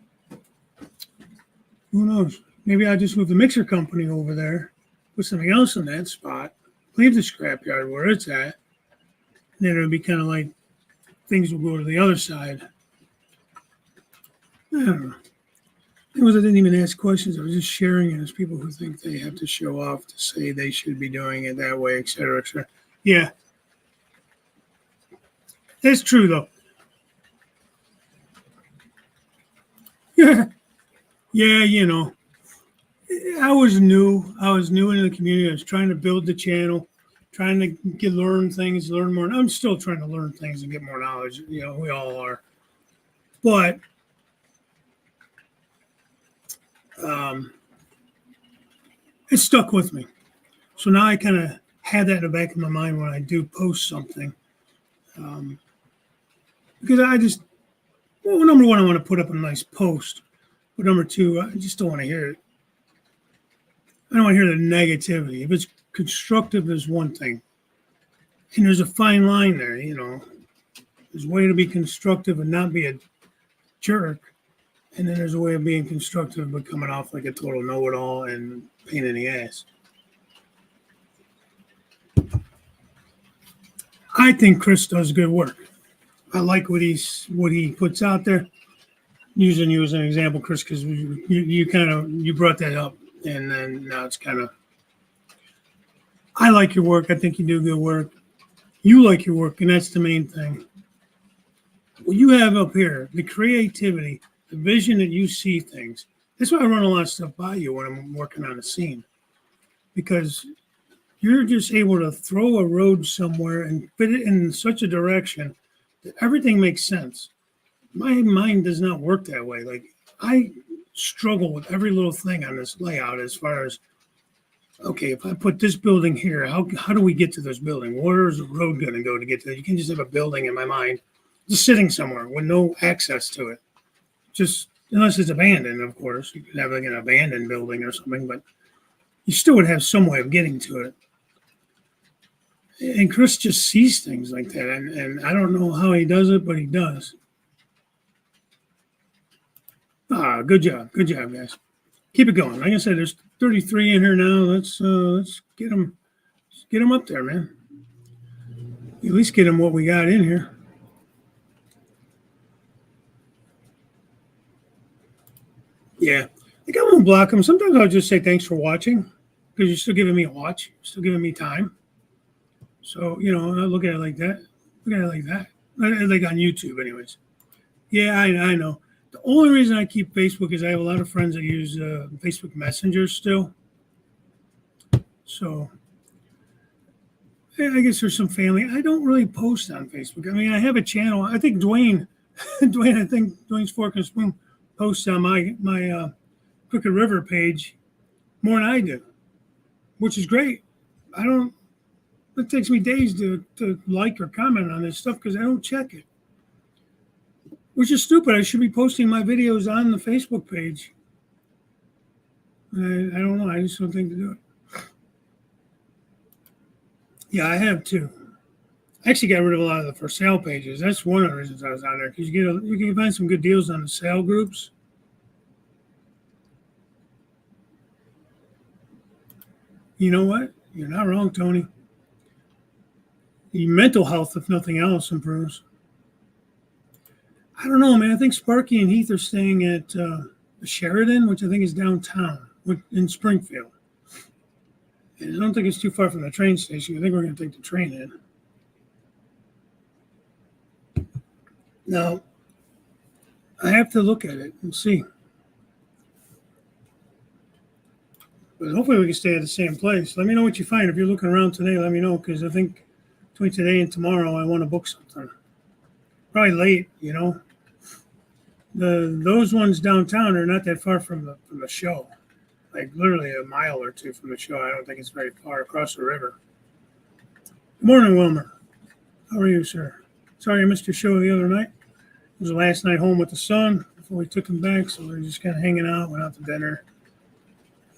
knows? Maybe I'll just move the mixer company over there, put something else in that spot, leave the scrapyard where it's at, and then it'll be kind of like things will go to the other side. I don't know. I didn't even ask questions. I was just sharing it as people who think they have to show off to say they should be doing it that way, et cetera, et cetera. Yeah. That's true, though. Yeah. Yeah, I was new in the community. I was trying to build the channel, trying to learn things, learn more. And I'm still trying to learn things and get more knowledge. We all are. But it stuck with me. So now I kind of have that in the back of my mind when I do post something. Because number one, I want to put up a nice post. But number two, I just don't want to hear it. I don't want to hear the negativity. If it's constructive, there's one thing. And there's a fine line there, There's a way to be constructive and not be a jerk. And then there's a way of being constructive but coming off like a total know-it-all and pain in the ass. I think Chris does good work. I like what he puts out there. Using you as an example, Chris, because you brought that up, and then now it's kind of. I like your work. I think you do good work. You like your work, and that's the main thing. What you have up here, the creativity, the vision that you see things. That's why I run a lot of stuff by you when I'm working on a scene, because you're just able to throw a road somewhere and fit it in such a direction that everything makes sense. My mind does not work that way. Like, I struggle with every little thing on this layout as far as, okay, if I put this building here, how do we get to this building? Where is the road going to go to get to it? You can just have a building in my mind just sitting somewhere with no access to it. Just, unless it's abandoned, of course. You could have like an abandoned building or something, but you still would have some way of getting to it. And Chris just sees things like that, and I don't know how he does it, but he does. Good job, guys. Keep it going. Like I said, there's 33 in here now. Let's get them up there, man. At least get them what we got in here. Yeah, I think I won't block them. Sometimes I'll just say thanks for watching, because you're still giving me a watch, you're still giving me time. So I look at it like that. Like on YouTube, anyways. Yeah, I know. The only reason I keep Facebook is I have a lot of friends that use Facebook Messenger still. So I guess there's some family. I don't really post on Facebook. I mean, I have a channel. I think Dwayne's Fork and Spoon posts on my Crooked River page more than I do, which is great. I don't. It takes me days to like or comment on this stuff because I don't check it, which is stupid. I should be posting my videos on the Facebook page. I don't know. I just don't think to do it. Yeah, I have too. I actually got rid of a lot of the for sale pages. That's one of the reasons I was on there because you can find some good deals on the sale groups. You know what? You're not wrong, Tony. Your mental health, if nothing else, improves. I don't know, man. I think Sparky and Heath are staying at the Sheridan, which I think is downtown in Springfield. And I don't think it's too far from the train station. I think we're going to take the train in. Now, I have to look at it and see. But hopefully we can stay at the same place. Let me know what you find. If you're looking around today, let me know because I think between today and tomorrow I want to book something. Probably late, you know. Those ones downtown are not that far from the show. Like literally a mile or two from the show. I don't think it's very far across the river. Good morning, Wilmer. How are you, sir? Sorry I missed your show the other night. It was the last night home with the son before we took him back, so we were just kind of hanging out, went out to dinner,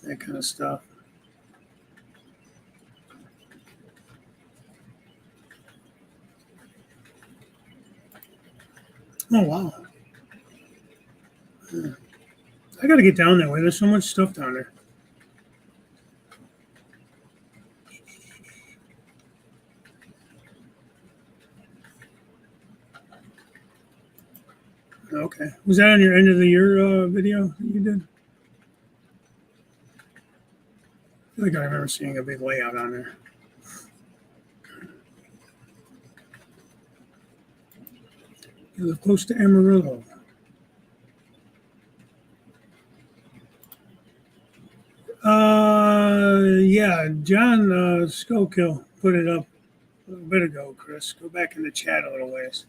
that kind of stuff. Oh, wow. Yeah. I got to get down that way. There's so much stuff down there. Okay. Was that on your end of the year video that you did? I think I remember seeing a big layout on there. You live close to Amarillo. Yeah, John Skokill put it up a little bit ago, Chris. Go back in the chat a little ways.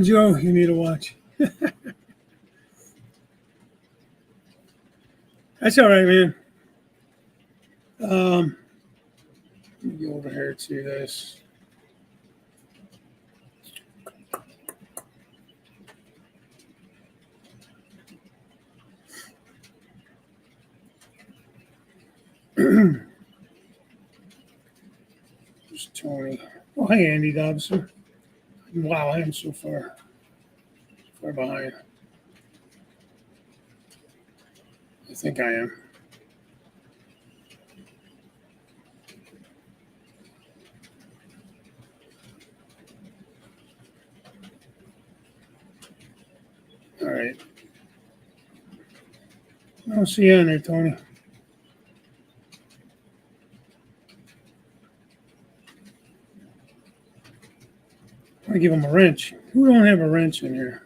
Joe, you need to watch. That's all right, man. Let me go over here to this. There's Tony. Oh, hey, Andy Dobson. Wow, I am so far behind. I think I am. All right. I'll see you on there, Tony. I give him a wrench. Who don't have a wrench in here?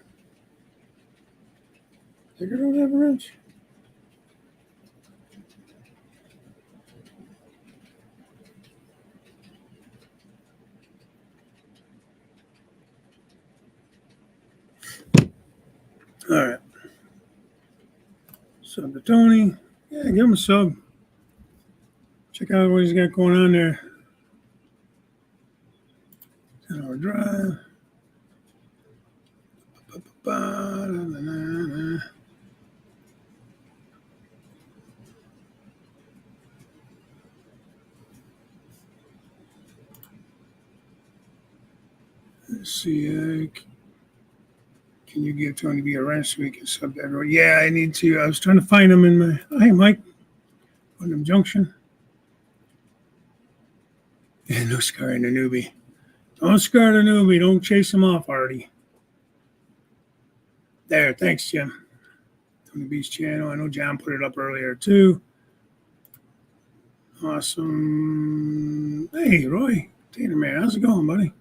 Digger don't have a wrench? All right. Sub to Tony. Yeah, give him a sub. Check out what he's got going on there. 10-hour drive. Let's see. Can you give Tony B a wrench so we can sub that? Yeah, I need to. I was trying to find him in my. Hey, Mike. Putnam Junction. Yeah, no scarring the newbie. Don't scar the newbie. Don't chase him off, Artie. There. Thanks, Jim. Tony B's channel. I know John put it up earlier, too. Awesome. Hey, Roy. Tater man. How's it going, buddy?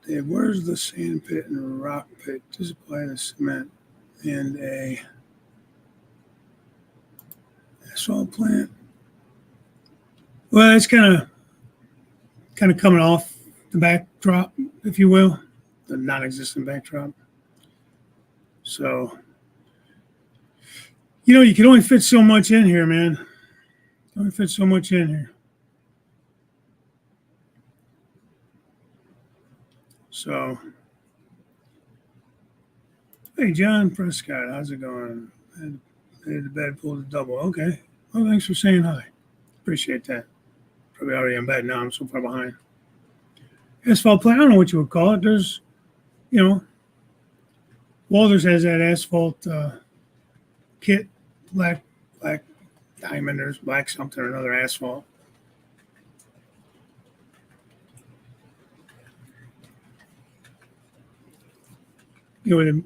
Dave, where's the sand pit and rock pit to supply the cement? and a asphalt plant. Well, it's kind of coming off the backdrop, if you will, the non-existent backdrop. So, you can only fit so much in here, man. Only fit so much in here. So, hey, John Prescott, how's it going? The bed pulled a double. Okay. Well, thanks for saying hi. Appreciate that. Probably already in bed now. I'm so far behind. Asphalt plant. I don't know what you would call it. There's, Walters has that asphalt kit, black diamond. There's black something or another asphalt. With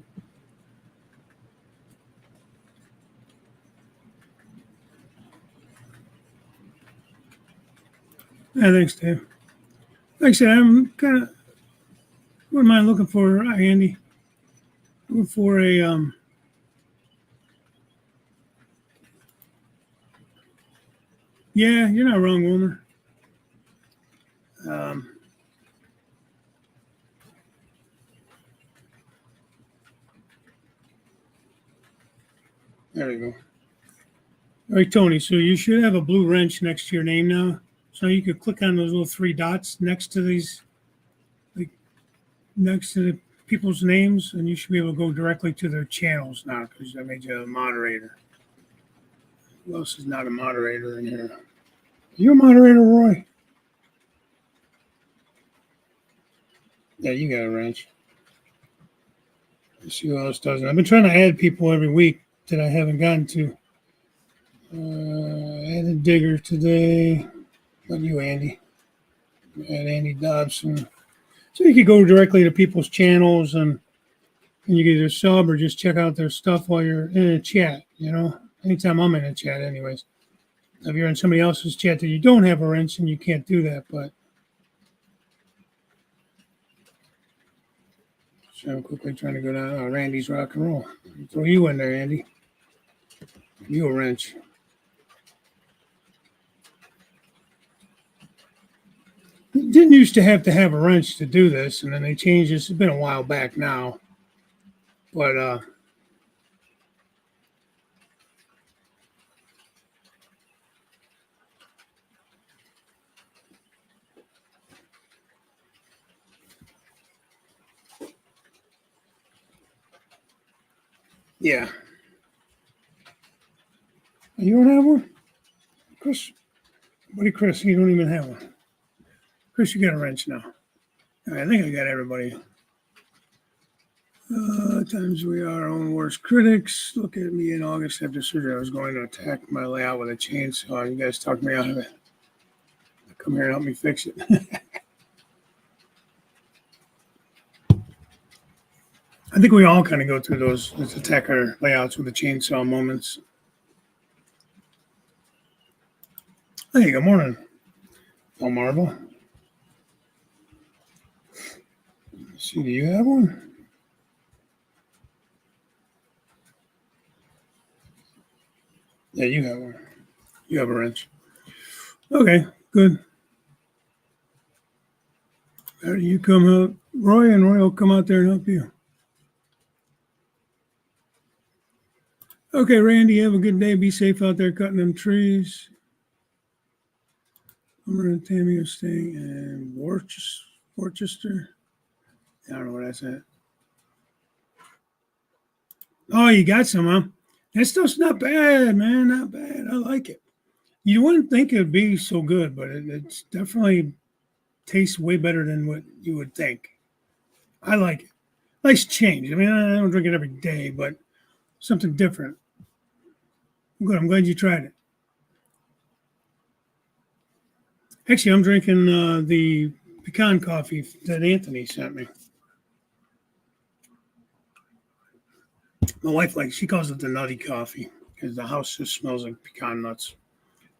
yeah, thanks, Dave. Like I said, I'm kind of, what am I looking for, Andy? Looking for a, yeah, you're not wrong, Wilmer. There you go. All right, Tony, so you should have a blue wrench next to your name now. So you could click on those little three dots next to these, like next to the people's names, and you should be able to go directly to their channels now because I made you a moderator. Who else is not a moderator in here? Are you a moderator, Roy? Yeah, you got a wrench. Let's see who else doesn't. I've been trying to add people every week that I haven't gotten to. Added Digger today. Not you, Andy. Add Andy Dobson. So you could go directly to people's channels and you get a sub or just check out their stuff while you're in a chat, Anytime I'm in a chat, anyways. If you're in somebody else's chat that you don't have a wrench and you can't do that, but. So I'm quickly trying to go down. Randy's rock and roll. Throw you in there, Andy. You a wrench. You didn't used to have a wrench to do this, and then they changed this. It's been a while back now. But yeah. You don't have one? Chris? Buddy Chris, you don't even have one. Chris, you got a wrench now. I think I got everybody. Times we are our own worst critics. Look at me in August after surgery. I was going to attack my layout with a chainsaw. You guys talked me out of it. Come here and help me fix it. I think we all kind of go through those attack our layouts with the chainsaw moments. Hey, good morning, Paul Marvel. Let's see, do you have one? Yeah, you have one. You have a wrench. Okay, good. You come out, Roy, and Roy will come out there and help you. Okay, Randy, have a good day. Be safe out there cutting them trees. Hummer and Tammy are staying in Worcester. I don't know where that's at. Oh, you got some, huh? That stuff's not bad, man. Not bad. I like it. You wouldn't think it would be so good, but it's definitely tastes way better than what you would think. I like it. Nice change. I mean, I don't drink it every day, but something different. Good. I'm glad you tried it. Actually, I'm drinking the pecan coffee that Anthony sent me. My wife she calls it the nutty coffee because the house just smells like pecan nuts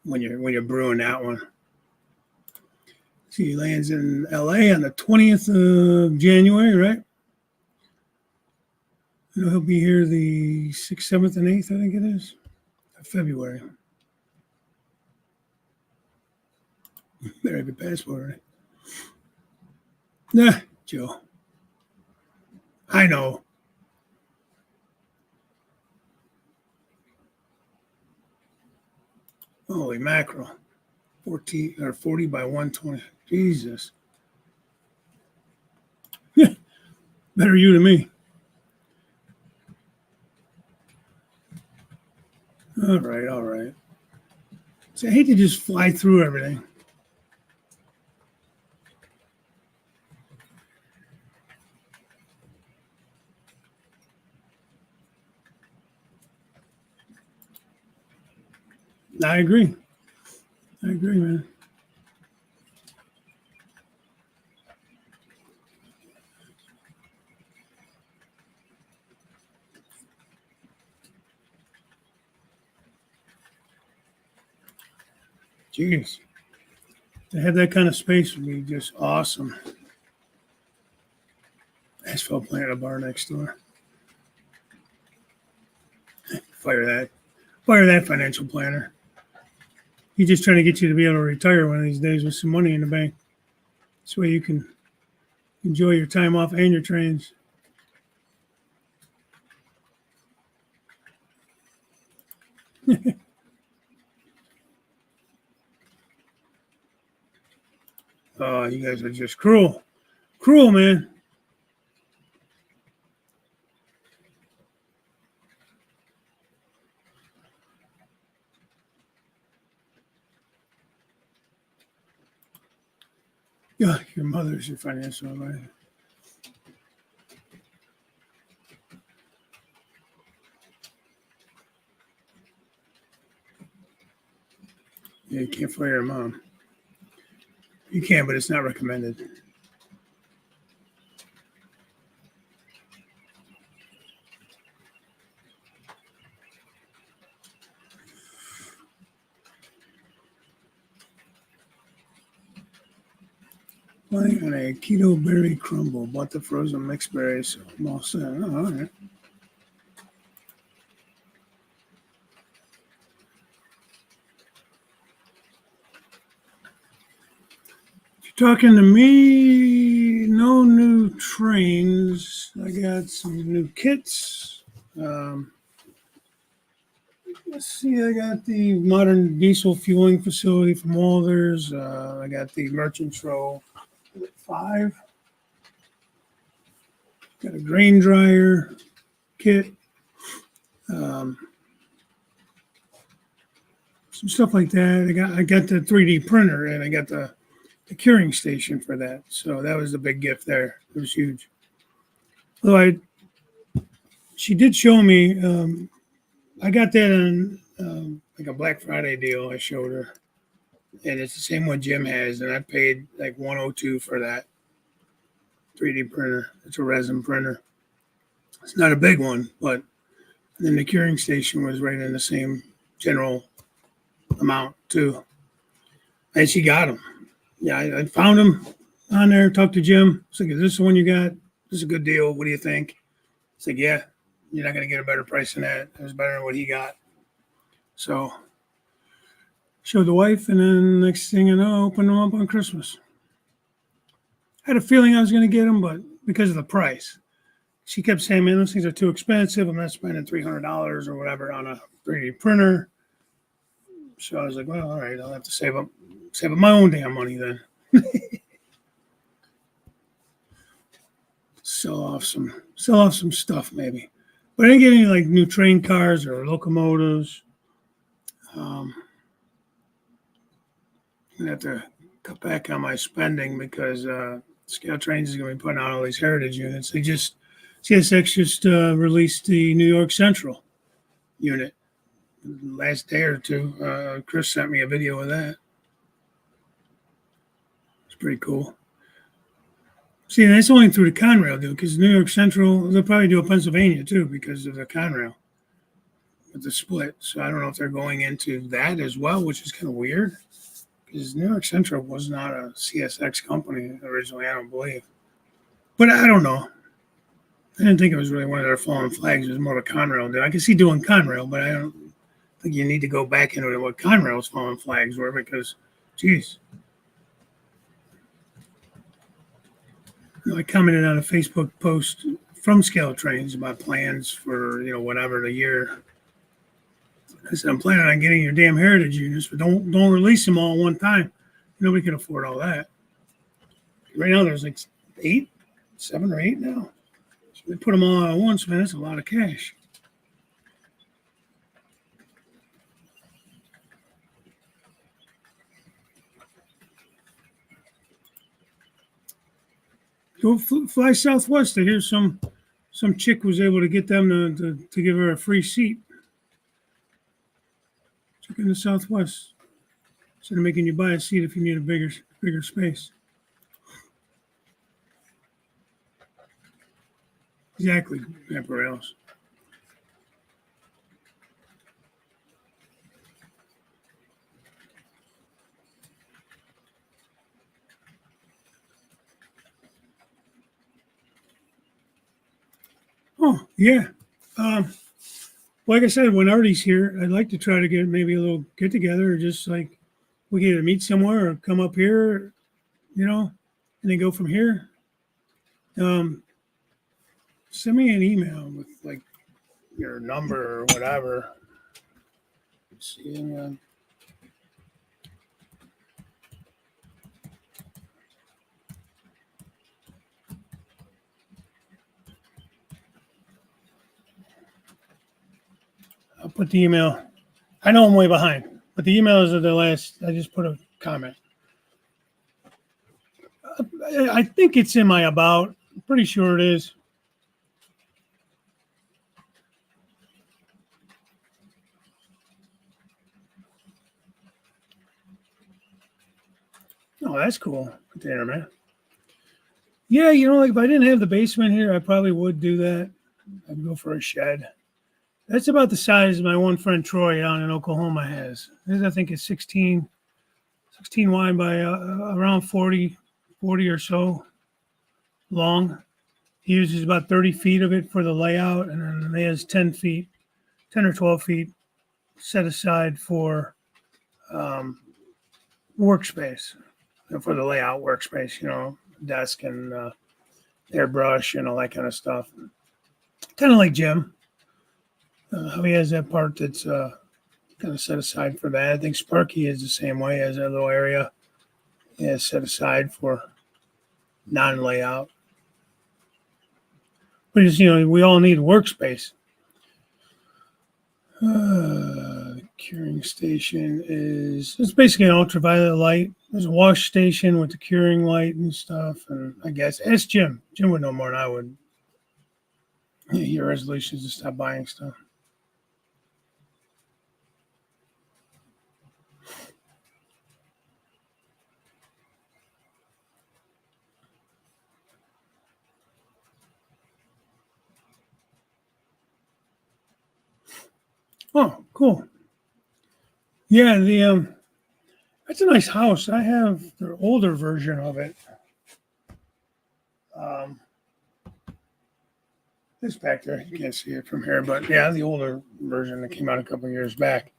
when you're brewing that one. She lands in LA on the 20th of January, right? He'll be here the 6th, 7th, and 8th, I think it is, of February. Better have your passport ready. Nah, Joe. I know. Holy mackerel. 40 by 120. Jesus. Better you than me. All right, all right. So I hate to just fly through everything. I agree. I agree, man. Jeez. To have that kind of space would be just awesome. Asphalt plant at a bar next door. Fire that. Fire that financial planner. He's just trying to get you to be able to retire one of these days with some money in the bank. This way you can enjoy your time off and your trains. Oh, you guys are just cruel. Cruel, man. Yeah, your mother's your financial advisor. Yeah, you can't fire your mom. You can, but it's not recommended. Playing on a keto berry crumble. Bought the frozen mixed berries, so I'm all set. Oh, all right. If you're talking to me, no new trains. I got some new kits. Let's see, I got the modern diesel fueling facility from Walters. I got the Merchants Row 5. Got a grain dryer kit. Some stuff like that. I got the 3D printer and I got the curing station for that. So that was the big gift there. It was huge. Although she did show me, I got that on like a Black Friday deal I showed her. And it's the same one Jim has. And I paid like 102 for that 3D printer. It's a resin printer. It's not a big one, but then the curing station was right in the same general amount too. And she got them. Yeah, I found them on there, talked to Jim. It's like, is this the one you got? This is a good deal. What do you think? It's like, yeah, you're not going to get a better price than that. It was better than what he got. So showed the wife, and then next thing you know, opened them up on Christmas. I had a feeling I was going to get them, but because of the price. She kept saying, man, those things are too expensive. I'm not spending $300 or whatever on a 3D printer. So I was like, well, all right, I'll have to save up my own damn money then. Sell off some stuff maybe. But I didn't get any like new train cars or locomotives. I'm gonna have to cut back on my spending because Scout Trains is gonna be putting out all these heritage units. CSX just released the New York Central unit last day or two. Chris sent me a video of that. It's pretty cool. See, that's only through the Conrail, dude, because New York Central, they'll probably do a Pennsylvania too because of the Conrail with the split. So I don't know if they're going into that as well, which is kind of weird because New York Central was not a CSX company originally, I don't believe. But I don't know. I didn't think it was really one of their fallen flags. It was more of a Conrail. I could see doing Conrail, but I don't think you need to go back into what Conrail's fallen flags were because, geez. I commented on a Facebook post from Scale Trains about plans for, whatever the year. I said, I'm planning on getting your damn heritage units, but don't release them all at one time. Nobody can afford all that. Right now, there's like 7 or 8 now. So they put them all out at once, man. That's a lot of cash. Go fly Southwest. I hear some chick was able to get them to give her a free seat. Chick in the Southwest. Instead of making you buy a seat if you need a bigger space. Exactly, everywhere else. Oh, yeah. Like I said, when Artie's here, I'd like to try to get maybe a little get together or just like we can either meet somewhere or come up here, and then go from here. Send me an email with like your number or whatever. Let's see. I'll put the email. I know I'm way behind, but the emails are the last. I just put a comment. I think it's in my about. I'm pretty sure it is. Oh, that's cool. Put there, man. Yeah, like if I didn't have the basement here, I probably would do that. I'd go for a shed. That's about the size my one friend Troy down in Oklahoma has. This, I think, is 16 wide by around 40 or so long. He uses about 30 feet of it for the layout, and then he has 10 or 12 feet set aside for workspace, for the layout workspace, desk and airbrush and all that kind of stuff. Kind of like Jim. How he has that part that's kind of set aside for that. I think Sparky is the same way, as that little area is set aside for non-layout. But it's, we all need workspace. The curing station it's basically an ultraviolet light. There's a wash station with the curing light and stuff. And I guess ask Jim. Jim would know more than I would. Your resolution is to stop buying stuff. Oh, cool. Yeah, that's a nice house. I have the older version of it. This back there, you can't see it from here, but yeah, the older version that came out a couple of years back.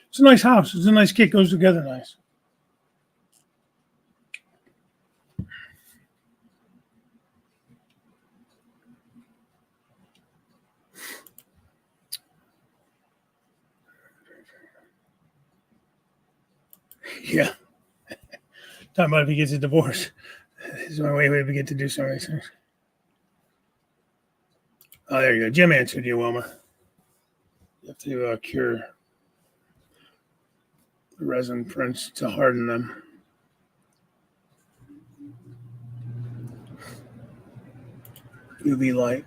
It's a nice house. It's a nice kit. Goes together nice. Yeah. Talking about if he gets a divorce. This is the only way we get to do some of these things. Oh, there you go. Jim answered you, Wilma. You have to cure the resin prints to harden them. UV light.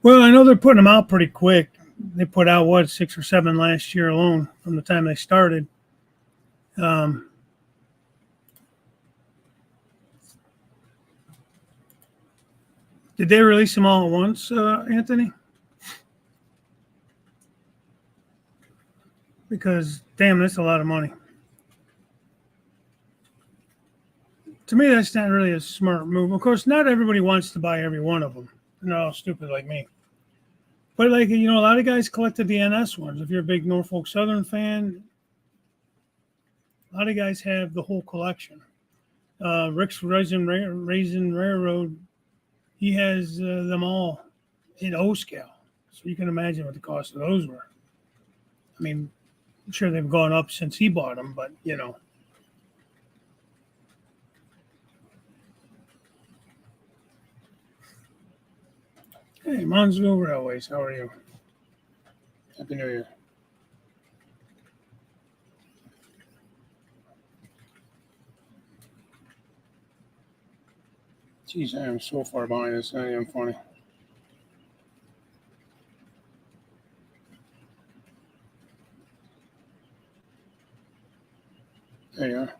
Well, I know they're putting them out pretty quick. They put out 6 or 7 last year alone from the time they started. Did they release them all at once, Anthony? Because damn, that's a lot of money. To me, that's not really a smart move. Of course, not everybody wants to buy every one of them. They're not all stupid like me. But like, a lot of guys collected the NS ones. If you're a big Norfolk Southern fan, a lot of guys have the whole collection. Rick's Raisin Railroad, he has them all in O scale. So you can imagine what the cost of those were. I mean, I'm sure they've gone up since he bought them, but Hey, Monsville Railways, how are you? Happy New Year. Jeez, I am so far behind. It's not even funny. There you are.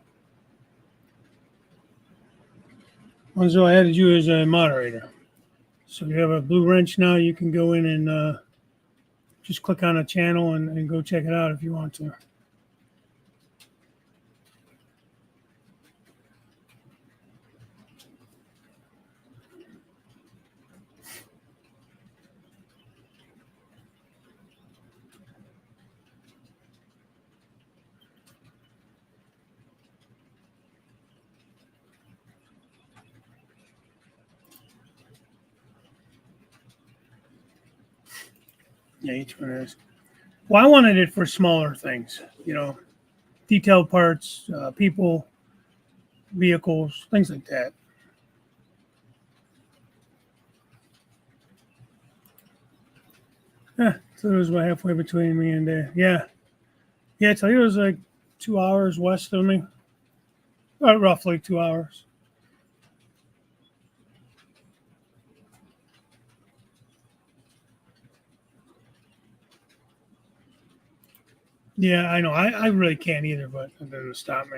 Monsville, I added you as a moderator. So if you have a blue wrench now, you can go in and just click on a channel and go check it out if you want to. Yeah, each one is. Well, I wanted it for smaller things, detailed parts, people, vehicles, things like that. Yeah, so it was about halfway between me and yeah. Toledo's like 2 hours west of me, roughly 2 hours. Yeah, I know. I really can't either, but it doesn't stop me.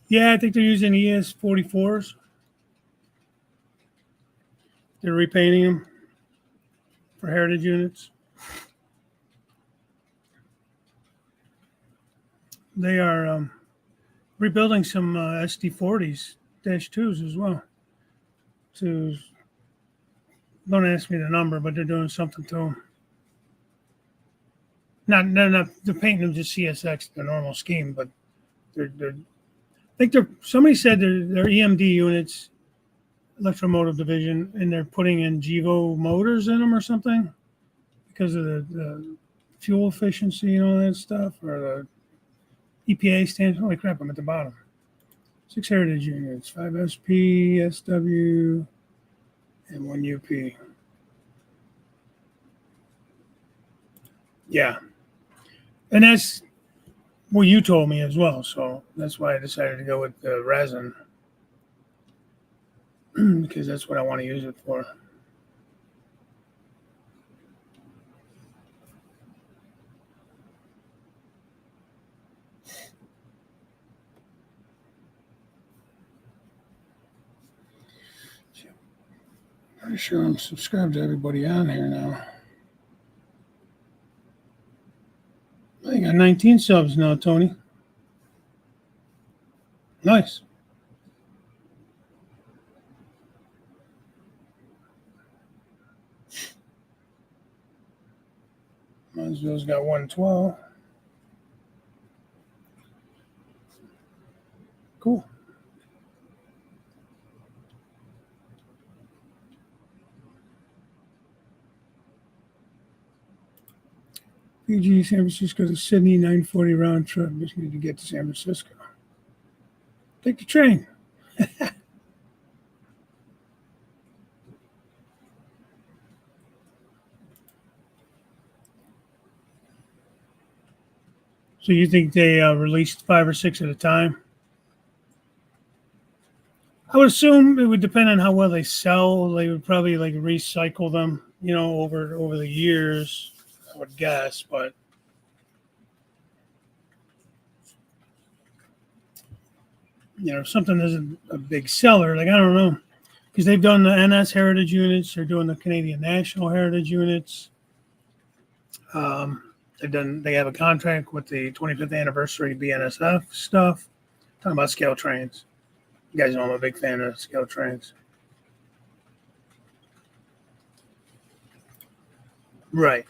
Yeah, I think they're using ES44s. They're repainting them for heritage units. They are rebuilding some SD40s -2s as well. To Don't ask me the number, but they're doing something to them. Not they're painting them just CSX, the normal scheme, but they're I think somebody said they're EMD units, electromotive division, and they're putting in GEVO motors in them or something because of the fuel efficiency and all that stuff, or the EPA stands. Holy crap, I'm at the bottom. 6 heritage units, 5 SP, SW, and 1 UP. Yeah. And that's what you told me as well. So that's why I decided to go with the resin because that's what I want to use it for. Pretty sure I'm subscribed to everybody on here now. I got 19 subs now, Tony. Nice. Monsville's got 112. Cool. PG San Francisco to Sydney, 940 round trip. Just need to get to San Francisco. Take the train. So you think they released 5 or 6 at a time? I would assume it would depend on how well they sell. They would probably like recycle them, over the years. I would guess, but if something isn't a big seller, like I don't know, because they've done the NS heritage units, they're doing the Canadian National heritage units. They have a contract with the 25th anniversary BNSF stuff. Talking about scale trains. You guys know I'm a big fan of scale trains. Right.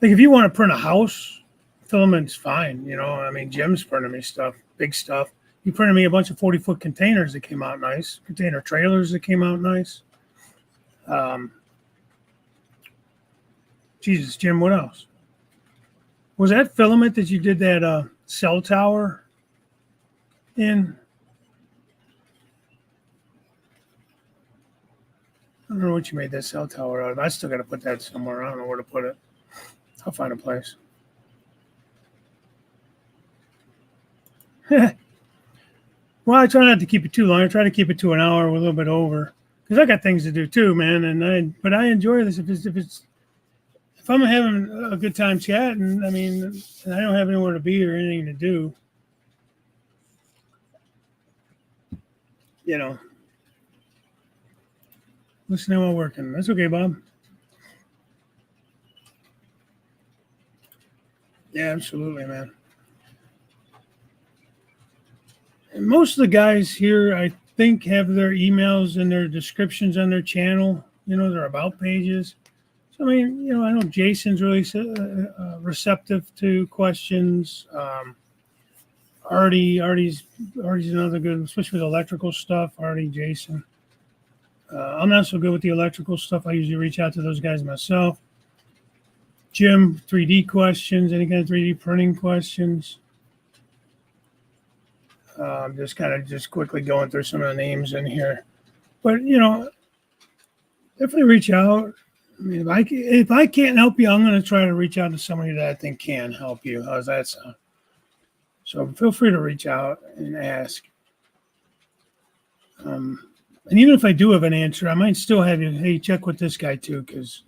Like if you want to print a house, filament's fine. I mean, Jim's printing me stuff, big stuff. He printed me a bunch of 40-foot containers that came out nice, container trailers that came out nice. Jesus, Jim, what else? Was that filament that you did that cell tower in? I don't know what you made that cell tower out of. I still got to put that somewhere. I don't know where to put it. I'll find a place. Well, I try not to keep it too long. I try to keep it to an hour, a little bit over, because I got things to do too, man. But I enjoy this. If I'm having a good time chatting, I mean, and I don't have anywhere to be or anything to do, listening while working. That's okay, Bob. Yeah, absolutely, man. And most of the guys here, I think, have their emails and their descriptions on their channel, their about pages. So, I mean, I know Jason's really receptive to questions. Artie's another good, especially with electrical stuff. Artie, Jason. I'm not so good with the electrical stuff. I usually reach out to those guys myself. Jim, 3D questions, any kind of 3D printing questions. Just quickly going through some of the names in here. But, definitely reach out. I mean, if I can't help you, I'm going to try to reach out to somebody that I think can help you. How's that sound? So feel free to reach out and ask. And even if I do have an answer, I might still have you, hey, check with this guy too, because,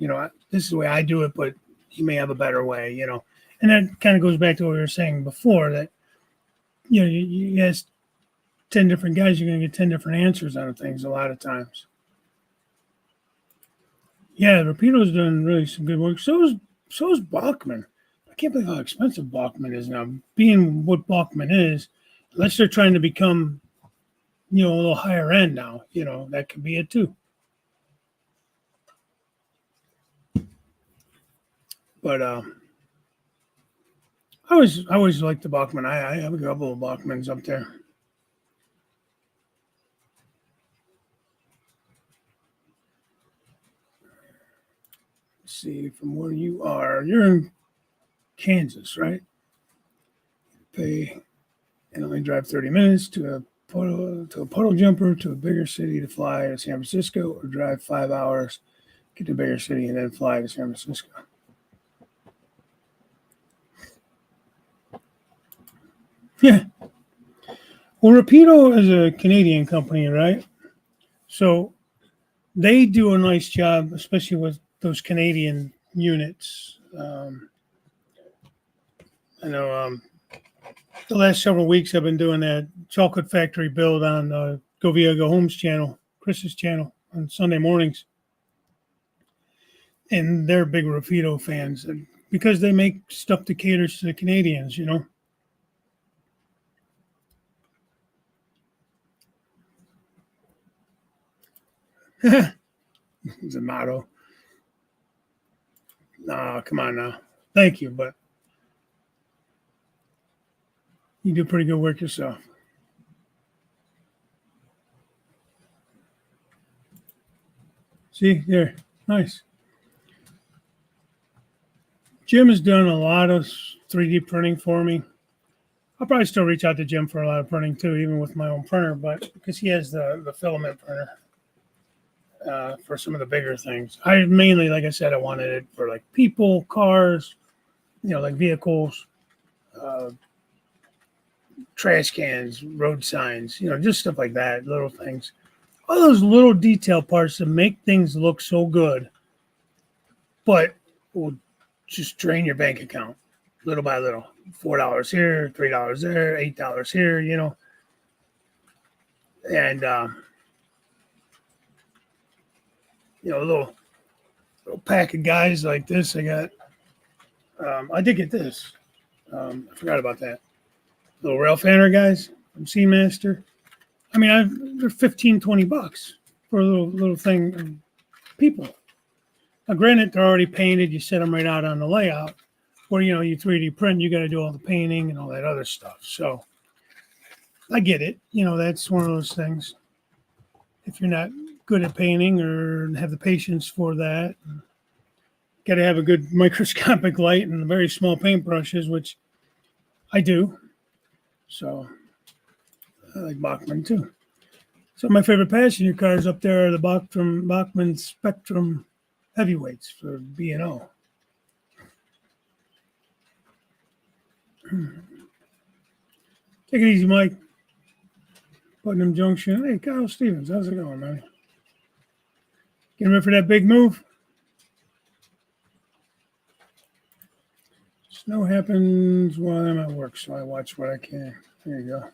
this is the way I do it, but he may have a better way, And that kind of goes back to what we were saying before, that, you ask 10 different guys, you're going to get 10 different answers on things a lot of times. Yeah, Rapido's doing really some good work. So is Bachman. I can't believe how expensive Bachman is now. Being what Bachman is, unless they're trying to become, a little higher end now, that could be it too. But I always like the Bachman. I have a couple of Bachmans up there. Let's see, from where you are, you're in Kansas, right? Pay and only drive 30 minutes to a puddle jumper to a bigger city to fly to San Francisco, or drive 5 hours, get to a bigger city, and then fly to San Francisco. Yeah. Well, Rapido is a Canadian company, right? So they do a nice job, especially with those Canadian units. I know the last several weeks I've been doing that chocolate factory build on Go Via Go Home's channel, Chris's channel, on Sunday mornings. And they're big Rapido fans because they make stuff that caters to the Canadians, It's a motto. No, come on now. Thank you, but you do pretty good work yourself. See, there. Nice. Jim has done a lot of 3D printing for me. I'll probably still reach out to Jim for a lot of printing too, even with my own printer, but because he has the filament printer for some of the bigger things. I mainly, like I said, I wanted it for like people, cars, like vehicles, trash cans, road signs, just stuff like that, little things. All those little detail parts that make things look so good, but will just drain your bank account little by little. $4 here, $3 there, $8 here, and a little pack of guys like this. I got I did get this. I forgot about that. Little rail fanner guys from Seamaster. I mean, they're $15-$20 for a little thing. People. Now, granted, they're already painted. You set them right out on the layout. Or, you 3D print, you got to do all the painting and all that other stuff. So I get it. That's one of those things. If you're not good at painting or have the patience for that, got to have a good microscopic light and very small paintbrushes, which I do. So I like Bachmann too. So my favorite passenger cars up there are the Bachmann Spectrum heavyweights for B&O. Take it easy, Mike. Putnam Junction. Hey, Kyle Stevens, how's it going, man? Getting ready for that big move? Snow happens while I'm at work, so I watch what I can. There you go.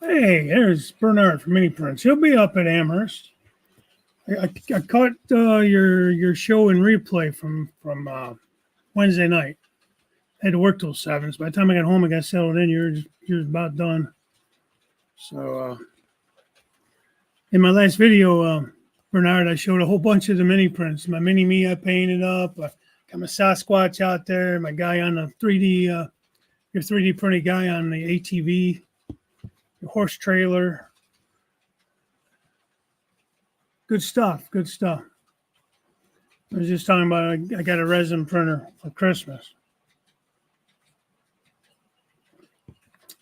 Hey, there's Bernard from Mini Prints. He'll be up at Amherst. I caught your show in replay from Wednesday night. I had to work till 7. So by the time I got home, I got settled in. You're about done. So in my last video, Bernard, I showed a whole bunch of the mini prints. My mini me I painted up. I got my Sasquatch out there. My guy on the 3D, your 3D printed guy on the ATV, the horse trailer. Good stuff. Good stuff. I was just talking about I got a resin printer for Christmas.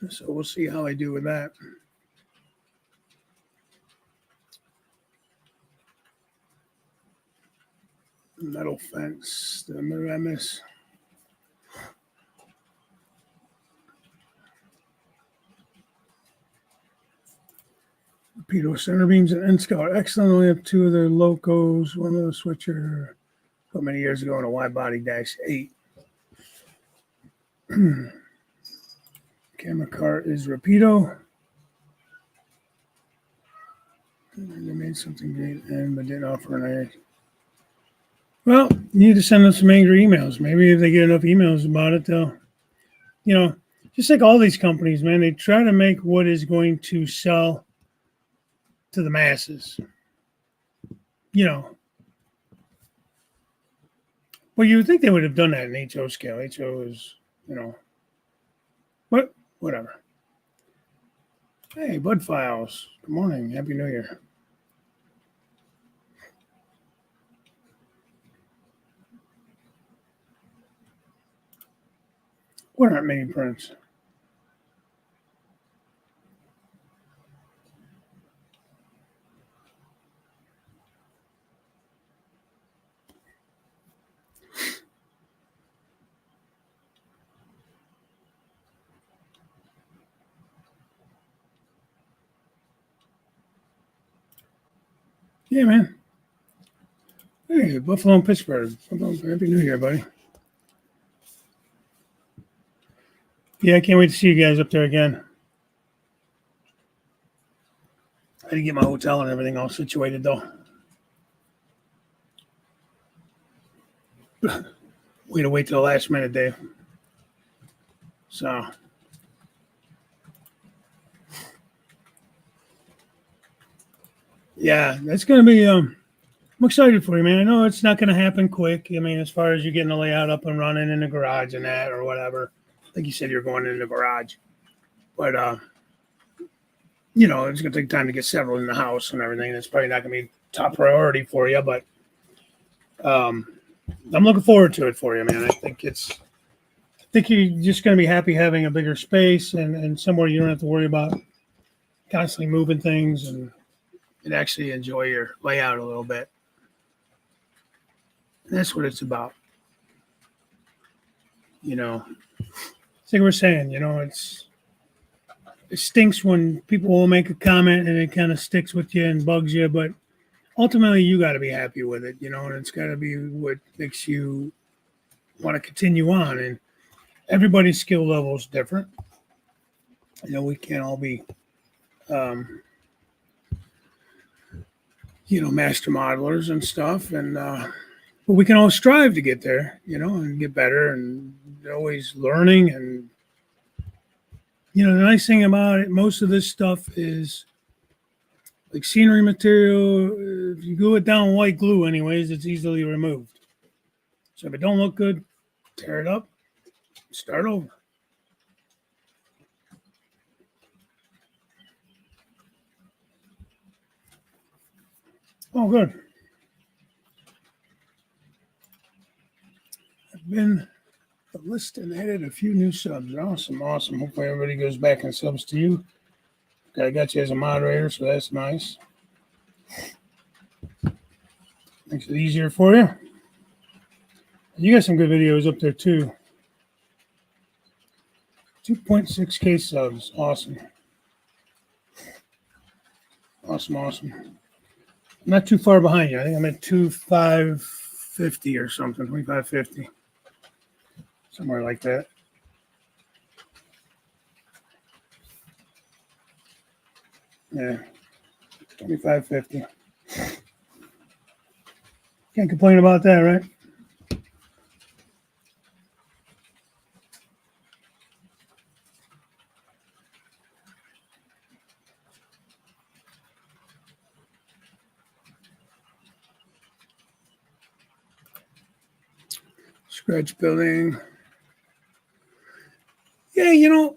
So we'll see how I do with that. Metal fence, the Miramis. Torpedo center beams and end scout. Excellent. We have 2 of the locos, one of the switcher, many years ago in a wide body -8. Camera car is Rapido. They made something great but didn't offer an age. Well, you need to send them some angry emails. Maybe if they get enough emails about it, they'll, just like all these companies, man, they try to make what is going to sell to the masses. Well, you would think they would have done that in HO scale. HO is, whatever. Hey, Bud Files. Good morning. Happy New Year. What aren't many prints? Yeah, man. Hey, Buffalo and Pittsburgh. Happy New Year, buddy. Yeah, I can't wait to see you guys up there again. I had to get my hotel and everything all situated, though. Way to wait till the last minute, Dave. So, yeah, that's going to be, I'm excited for you, man. I know it's not going to happen quick. I mean, as far as you getting the layout up and running in the garage and that or whatever. Like you said, you're going in the garage. But, it's going to take time to get several in the house and everything. It's probably not going to be top priority for you, but I'm looking forward to it for you, man. I think you're just going to be happy having a bigger space and somewhere you don't have to worry about constantly moving things and actually enjoy your layout a little bit. And that's what it's about. Like we're saying, it stinks when people will make a comment and it kind of sticks with you and bugs you, but ultimately you got to be happy with it, and it's got to be what makes you want to continue on. And everybody's skill level is different. We can't all be, master modelers and stuff. And But we can all strive to get there, and get better, and always learning. And the nice thing about it, most of this stuff is like scenery material. If you glue it down white glue, anyways, it's easily removed. So if it don't look good, tear it up, start over. Oh, good. I've been the list and added a few new subs. Awesome. Hopefully everybody goes back and subs to you. I got you as a moderator, so that's nice. Makes it easier for you. You got some good videos up there too. 2.6K subs. Awesome. I'm not too far behind you. I think I'm at 2550 or something, 2550. Somewhere like that. Yeah. 2550. Can't complain about that, right? Scratch building. Yeah,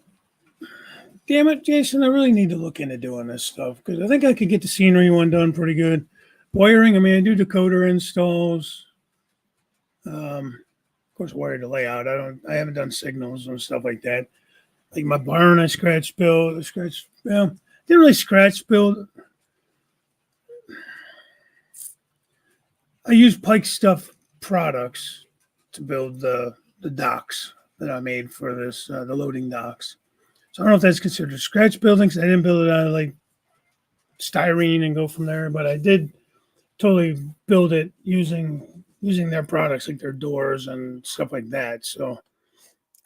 damn it, Jason, I really need to look into doing this stuff because I think I could get the scenery one done pretty good. Wiring, I do decoder installs. Of course, wire the layout. I haven't done signals and stuff like that. Like my barn, I scratch build. Didn't really scratch build. I use Pike Stuff products to build the docks that I made for this, the loading docks. So I don't know if that's considered scratch building because I didn't build it out of like styrene and go from there, but I did totally build it using their products, like their doors and stuff like that. So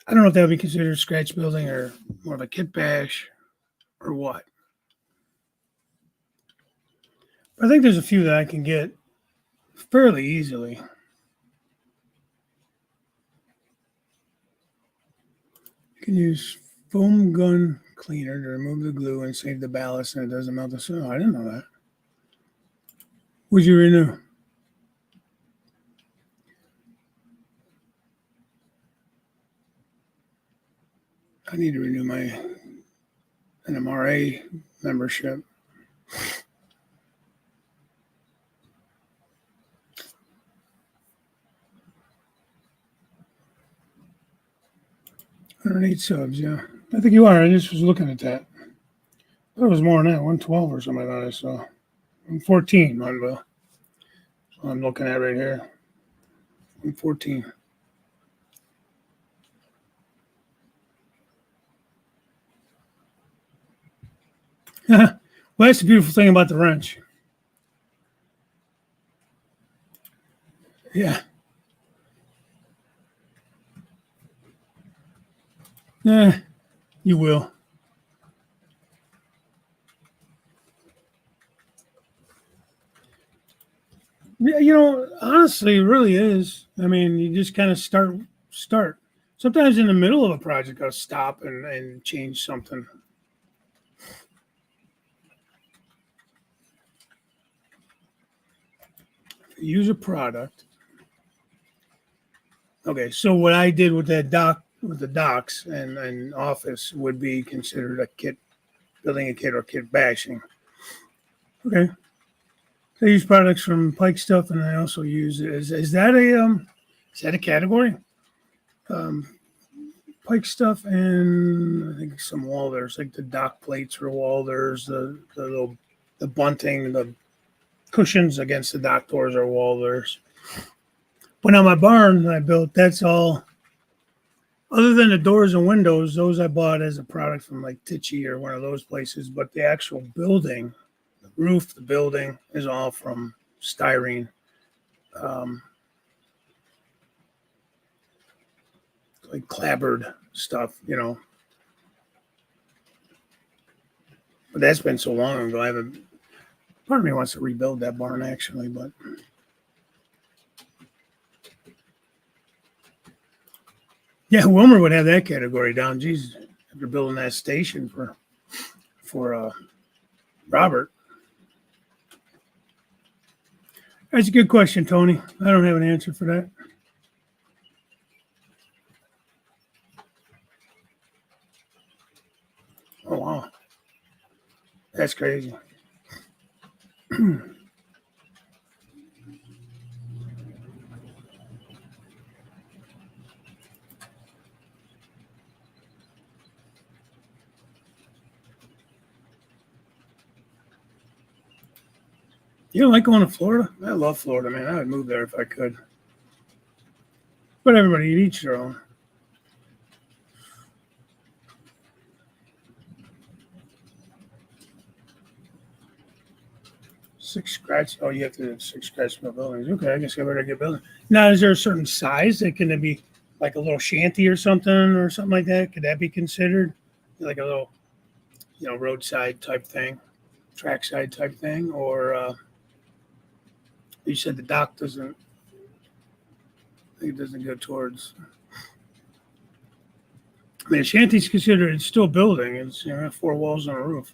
I don't know if that would be considered scratch building or more of a kit bash or what. But I think there's a few that I can get fairly easily. You can use foam gun cleaner to remove the glue and save the ballast, and it doesn't melt the snow. I didn't know that. Would you renew? I need to renew my NMRA membership. $108 subs, yeah. I think you are. I just was looking at that. I thought it was more than that, 112 or something like that I saw. 114, Monville. So I'm looking at right here. 114. Well, that's the beautiful thing about the wrench. Yeah. Yeah, you will. Yeah, honestly, it really is. You just kind of start. Sometimes in the middle of a project, I'll stop and change something. Use a product. Okay, so what I did with that with the docks and office would be considered a kit, building a kit or kit bashing. Okay. So I use products from Pike Stuff, and I also use is that a category? Pike Stuff and I think some Walders, like the dock plates for Walders, the bunting, the cushions against the dock doors are Walders. But now my barn that I built, that's all. Other than the doors and windows, those I bought as a product from like Tichy or one of those places. But the actual building, the roof, the building is all from styrene. Like clabbered stuff, But that's been so long ago. I haven't. Part of me wants to rebuild that barn actually, but Yeah, Wilmer would have that category down. Jeez, after building that station for Robert. That's a good question, Tony. I don't have an answer for that. Oh wow, that's crazy. You don't like going to Florida? I love Florida, man. I would move there if I could. But everybody each their own. Six scratch. Oh, you have to have six scratch metal buildings. Okay, I guess I better get building. Now, is there a certain size that can it be like a little shanty or something like that? Could that be considered like a little, roadside type thing, trackside type thing? Or you said the dock doesn't. I think it doesn't go towards. I mean, a shanty's considered it's still building. It's four walls and a roof.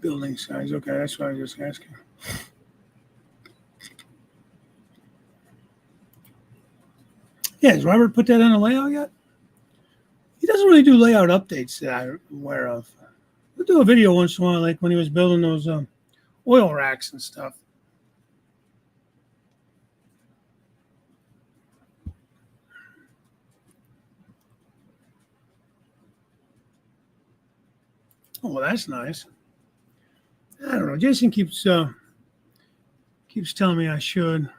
Building size. Okay, that's what I was just asking. Yeah, has Robert put that on the layout yet? He doesn't really do layout updates that I'm aware of. We'll do a video once in a while, like when he was building those oil racks and stuff. Oh, well, that's nice. I don't know. Jason keeps telling me I should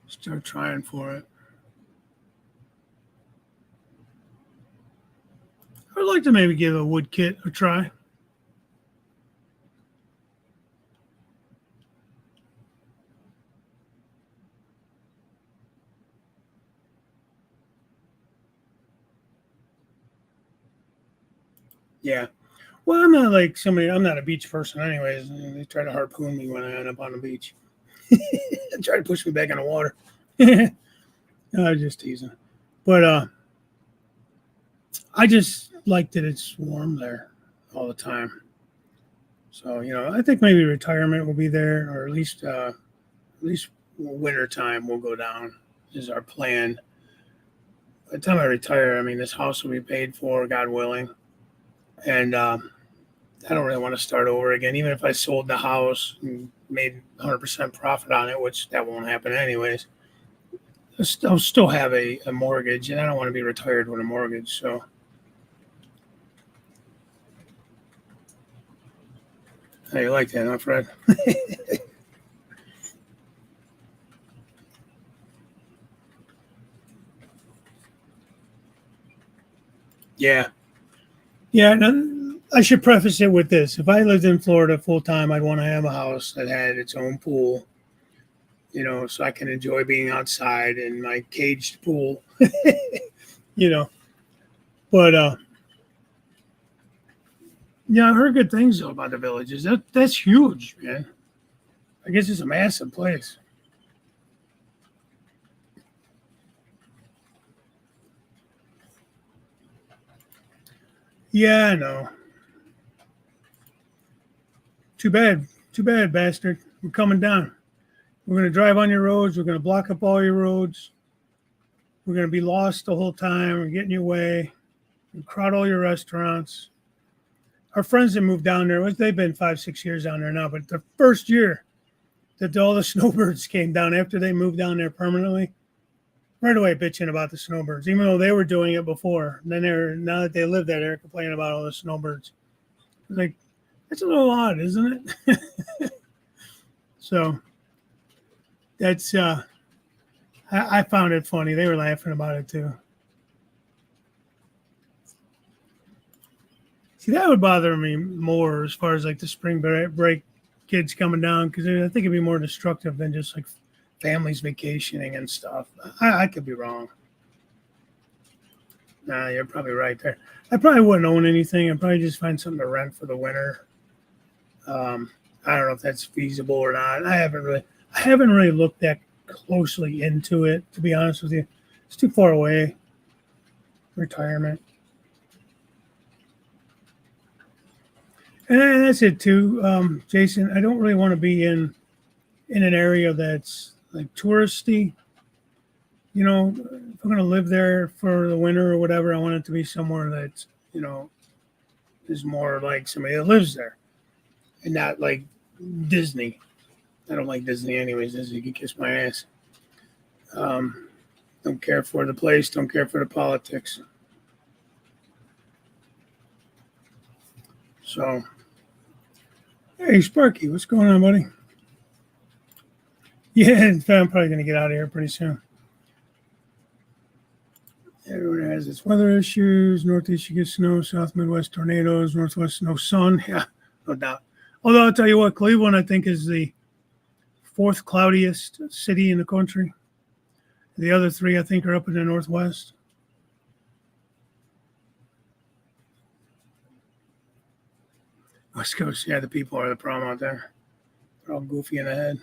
start trying for it. I'd like to maybe give a wood kit a try. Yeah. Well, I'm not like somebody. I'm not a beach person, anyways. They try to harpoon me when I end up on the beach. Try to push me back in the water. I was just teasing, but I just like that it's warm there all the time. So I think maybe retirement will be there, or at least winter time will go down is our plan. By the time I retire, I mean this house will be paid for, God willing, and I don't really want to start over again. Even if I sold the house and made 100% profit on it, which that won't happen anyways, I'll still have a mortgage, and I don't want to be retired with a mortgage. So, how you like that, huh, Fred? Yeah. Yeah. And I should preface it with this. If I lived in Florida full time, I'd want to have a house that had its own pool, so I can enjoy being outside in my caged pool, you know. But yeah, I've heard good things though about the villages. That's huge, man. I guess it's a massive place. Yeah, I know. Too bad, bastard. We're coming down. We're gonna drive on your roads. We're gonna block up all your roads. We're gonna be lost the whole time. We're getting your way. We crowd all your restaurants. Our friends that moved down there, they've been 5, 6 years down there now, but the first year that all the snowbirds came down after they moved down there permanently, right away bitching about the snowbirds, even though they were doing it before. And then now that they live there, they're complaining about all the snowbirds. It's like, that's a little odd, isn't it? So that's I found it funny. They were laughing about it too. See, that would bother me more as far as like the spring break kids coming down, because I think it'd be more destructive than just like families vacationing and stuff. I could be wrong. Nah, you're probably right there. I probably wouldn't own anything. I'd probably just find something to rent for the winter. Um, I don't know if that's feasible or not. I haven't really looked that closely into it, to be honest with you. It's too far away. Retirement. And that's it too, Jason. I don't really want to be in an area that's like touristy. You know, if I'm going to live there for the winter or whatever, I want it to be somewhere that's, is more like somebody that lives there and not like Disney. I don't like Disney anyways. Disney can kiss my ass. Um, don't care for the place. Don't care for the politics. So, hey, Sparky, what's going on, buddy? Yeah, I'm probably going to get out of here pretty soon. Everyone has its weather issues. Northeast, you get snow. South, Midwest, tornadoes. Northwest, no sun. Yeah, no doubt. Although I'll tell you what, Cleveland, I think, is the fourth cloudiest city in the country. The other three, I think, are up in the Northwest. West Coast, yeah, the people are the problem out there. They're all goofy in the head.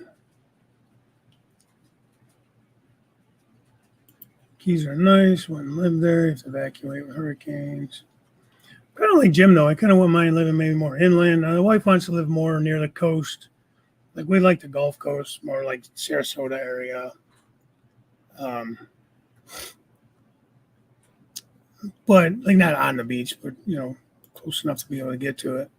Keys are nice. Wouldn't live there. You have to evacuate with hurricanes. Kind of like Jim, though. I kind of wouldn't mind living maybe more inland. The wife wants to live more near the coast. Like we like the Gulf Coast, more like Sarasota area. But like not on the beach, but close enough to be able to get to it.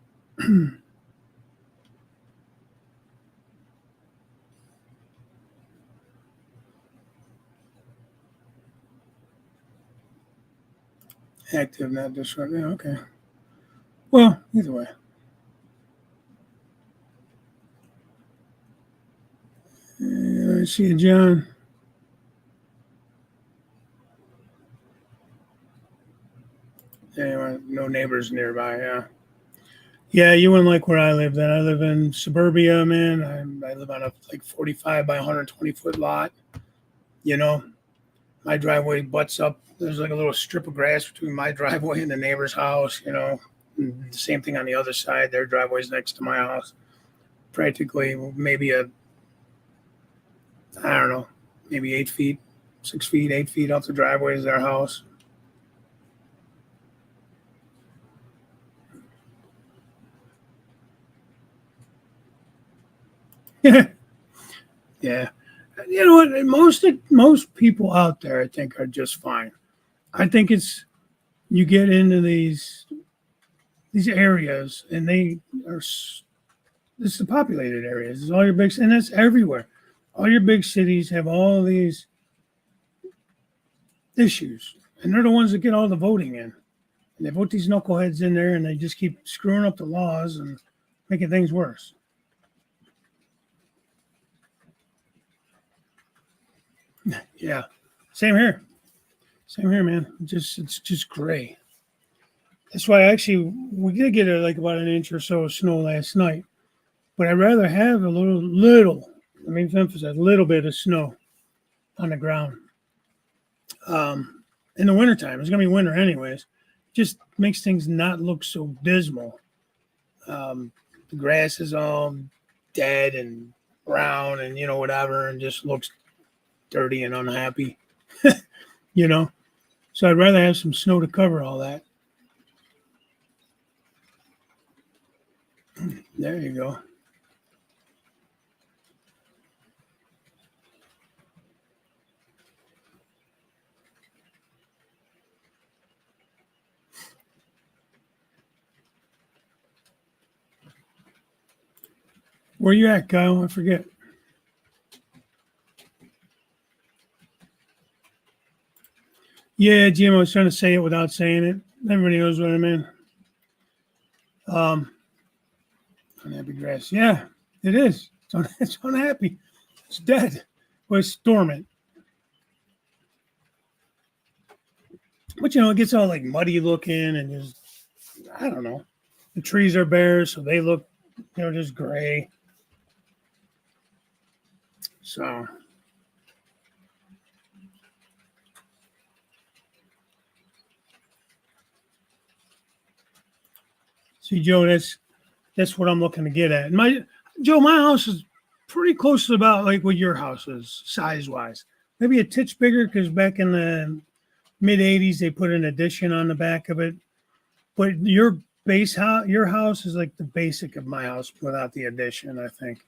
Active, not disruptive. Yeah, okay. Well, either way. I see you, John. Anyway, no neighbors nearby. Yeah. Yeah, you wouldn't like where I live. Then I live in suburbia, man. I live on a like 45 by 120-foot lot. You know, my driveway butts up. There's like a little strip of grass between my driveway and the neighbor's house. The same thing on the other side. Their driveway's next to my house. Practically, maybe I don't know, maybe 8 feet, 6 feet, 8 feet off the driveway is their house. Yeah. You know what? Most people out there, I think, are just fine. I think it's you get into these areas, and they are. This is the populated areas. It's all your big, and it's everywhere. All your big cities have all these issues, and they're the ones that get all the voting in. And they vote these knuckleheads in there, and they just keep screwing up the laws and making things worse. Yeah, same here. Same here, man. It's just gray. That's why actually we did get like about an inch or so of snow last night, but I'd rather have a little. I mean, emphasize a little bit of snow on the ground. In the wintertime, it's gonna be winter anyways. Just makes things not look so dismal. The grass is all dead and brown and whatever, and just looks dirty and unhappy. you know. So I'd rather have some snow to cover all that. There you go. Where you at, Kyle? I forget. Yeah, Jim, I was trying to say it without saying it. Everybody knows what I mean. Unhappy grass. Yeah, it is. It's unhappy. It's dead. Well, it's dormant. But it gets all like muddy looking and just I don't know. The trees are bare, so they look, just gray. So See, Joe, that's what I'm looking to get at. And my house is pretty close to about like what your house is, size wise. Maybe a titch bigger because back in the mid '80s they put an addition on the back of it. But your your house is like the basic of my house without the addition. I think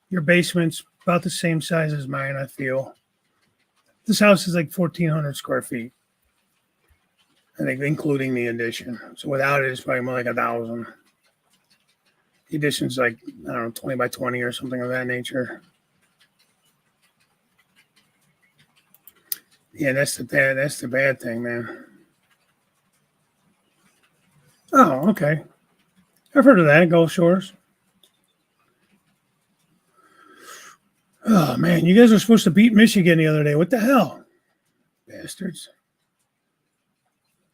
your basement's about the same size as mine. I feel this house is like 1,400 square feet. I think including the addition. So without it, it's probably more like 1,000. The addition's like, I don't know, 20 by 20 or something of that nature. Yeah, that's the bad thing, man. Oh, okay. I've heard of that, Gulf Shores. Oh man, you guys were supposed to beat Michigan the other day. What the hell? Bastards.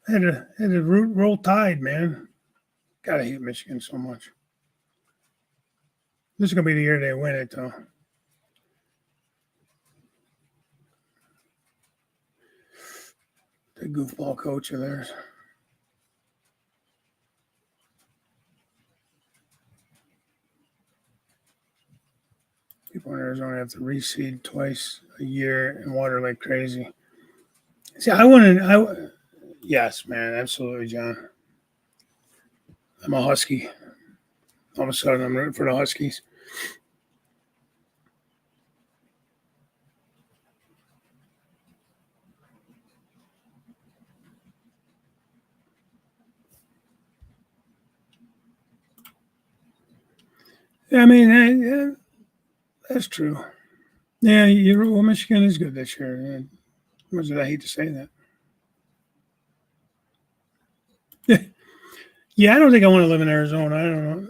Had to roll tide, man. Gotta hate Michigan so much. This is gonna be the year they win it, though. The goofball coach of theirs. People in Arizona have to reseed twice a year and water like crazy. See, yes, man, absolutely, John. I'm a Husky. All of a sudden, I'm rooting for the Huskies. I mean, that's true. Yeah, Michigan is good this year. Much as I hate to say that. Yeah, I don't think I want to live in Arizona. I don't know.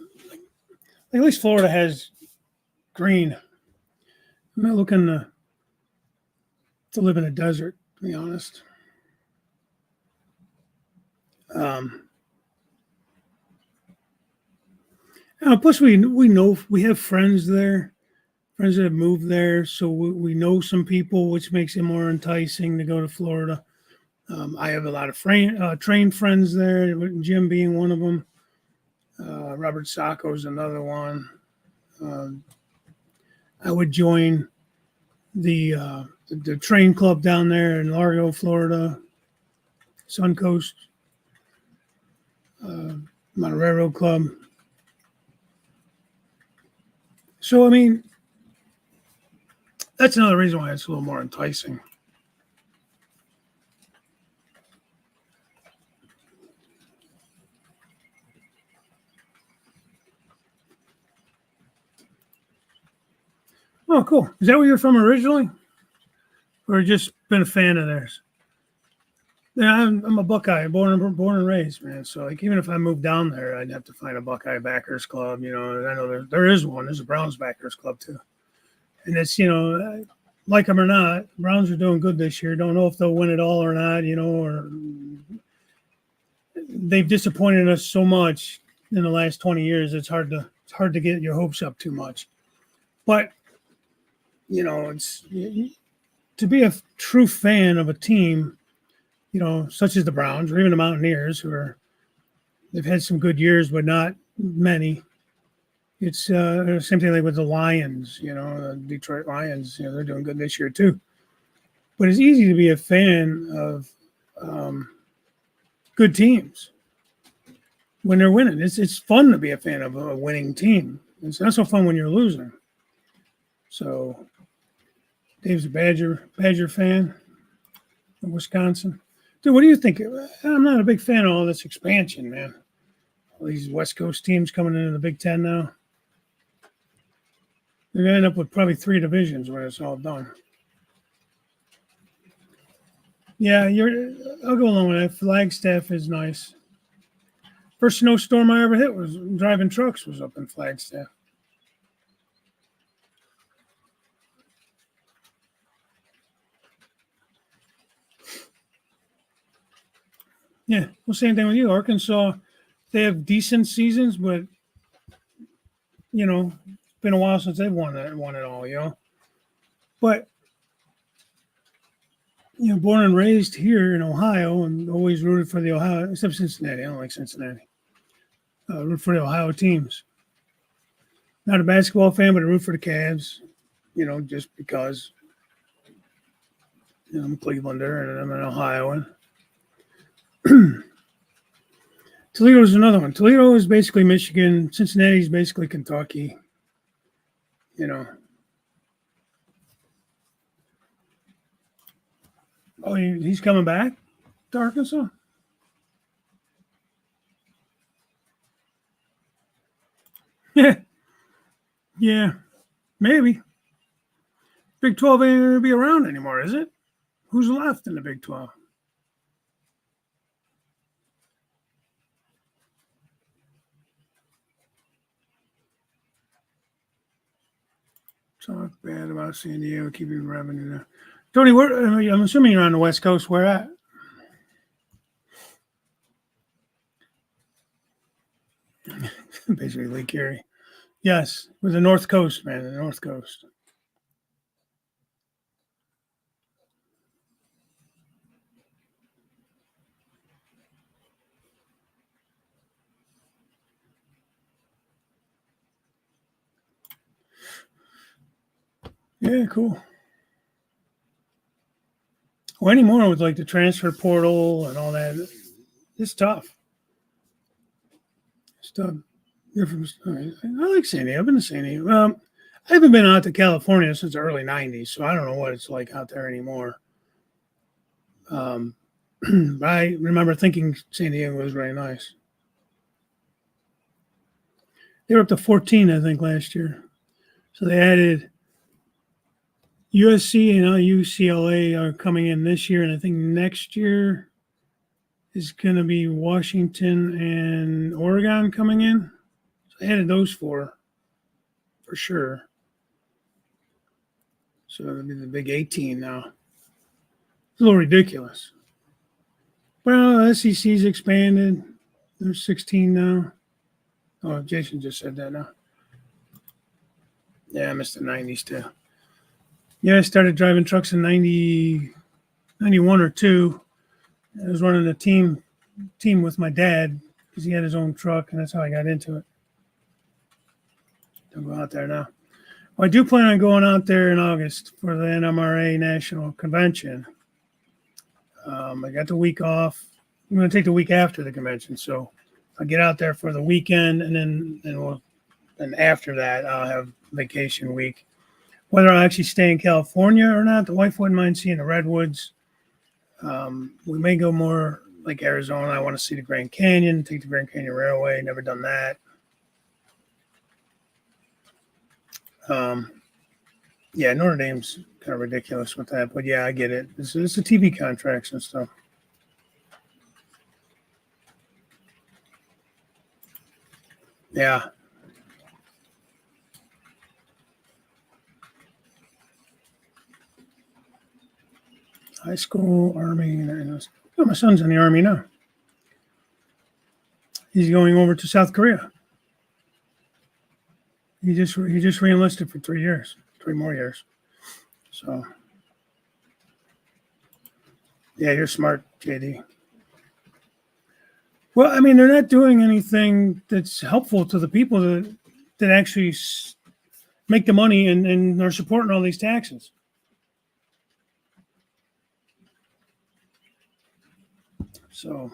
At least Florida has green. I'm not looking to live in a desert, to be honest. Plus, we know we have friends there, friends that have moved there, so we know some people, which makes it more enticing to go to Florida. I have a lot of train friends there, Jim being one of them. Robert Sacco is another one. I would join the train club down there in Largo, Florida, Suncoast Mountain Railroad Club. So, I mean, that's another reason why it's a little more enticing. Oh, cool. Is that where you're from originally? Or just been a fan of theirs? Yeah, I'm a Buckeye, born and raised, man. So, like, even if I moved down there, I'd have to find a Buckeye backers club. You know, I know there is one. There's a Browns backers club, too. And it's, like them or not, Browns are doing good this year. Don't know if they'll win it all or not, or they've disappointed us so much in the last 20 years. It's hard to get your hopes up too much. But, it's to be a true fan of a team, such as the Browns or even the Mountaineers, they've had some good years, but not many. It's the same thing like with the Lions, the Detroit Lions, they're doing good this year too. But it's easy to be a fan of good teams when they're winning. It's fun to be a fan of a winning team. It's not so fun when you're losing. So Dave's a Badger fan of Wisconsin. Dude, what do you think? I'm not a big fan of all this expansion, man. All these West Coast teams coming into the Big Ten now. They're going to end up with probably 3 divisions when it's all done. Yeah, I'll go along with that. Flagstaff is nice. First snowstorm I ever hit was driving trucks was up in Flagstaff. Yeah, well, same thing with you. Arkansas, they have decent seasons, but it's been a while since they've won it all. But born and raised here in Ohio, and always rooted for the Ohio, except Cincinnati. I don't like Cincinnati. root for the Ohio teams. Not a basketball fan, but I root for the Cavs. Just because I'm a Clevelander and I'm an Ohioan. Toledo is another one. Toledo is basically Michigan. Cincinnati is basically Kentucky. Oh, he's coming back to Arkansas? Yeah. Yeah. Maybe. Big 12 ain't going to be around anymore, is it? Who's left in the Big 12? Talk bad about San Diego keeping revenue there. Tony, I'm assuming you're on the West Coast. Where at? Basically Lake Erie. Yes, with the North Coast, man, the North Coast. Yeah, cool. Well, anymore with like the transfer portal and all that, it's tough. It's tough. I like San Diego. I've been to San Diego. I haven't been out to California since the early '90s, so I don't know what it's like out there anymore. But I remember thinking San Diego was really nice. They were up to 14, I think, last year. So they added USC and UCLA are coming in this year, and I think next year is going to be Washington and Oregon coming in. So I added those four for sure. So it'll be the big 18 now. It's a little ridiculous. Well, SEC's expanded. There's 16 now. Oh, Jason just said that now. Yeah, I missed the 90s too. Yeah, I started driving trucks in 91 or 2. I was running a team with my dad because he had his own truck, and that's how I got into it. Don't go out there now. Well, I do plan on going out there in August for the NMRA National Convention. I got the week off. I'm going to take the week after the convention, so I'll get out there for the weekend, and then after that I'll have vacation week. Whether I'll actually stay in California or not, the wife wouldn't mind seeing the redwoods. We may go more like Arizona. I want to see the Grand Canyon, take the Grand Canyon Railway. Never done that. Yeah, Notre Dame's kind of ridiculous with that, but yeah, I get it. It's the TV contracts and stuff. Yeah. High school, Army. Oh, my son's in the Army now. He's going over to South Korea. He just re-enlisted for 3 more years. So, yeah, you're smart, JD. Well, I mean, they're not doing anything that's helpful to the people that actually make the money and are supporting all these taxes. So,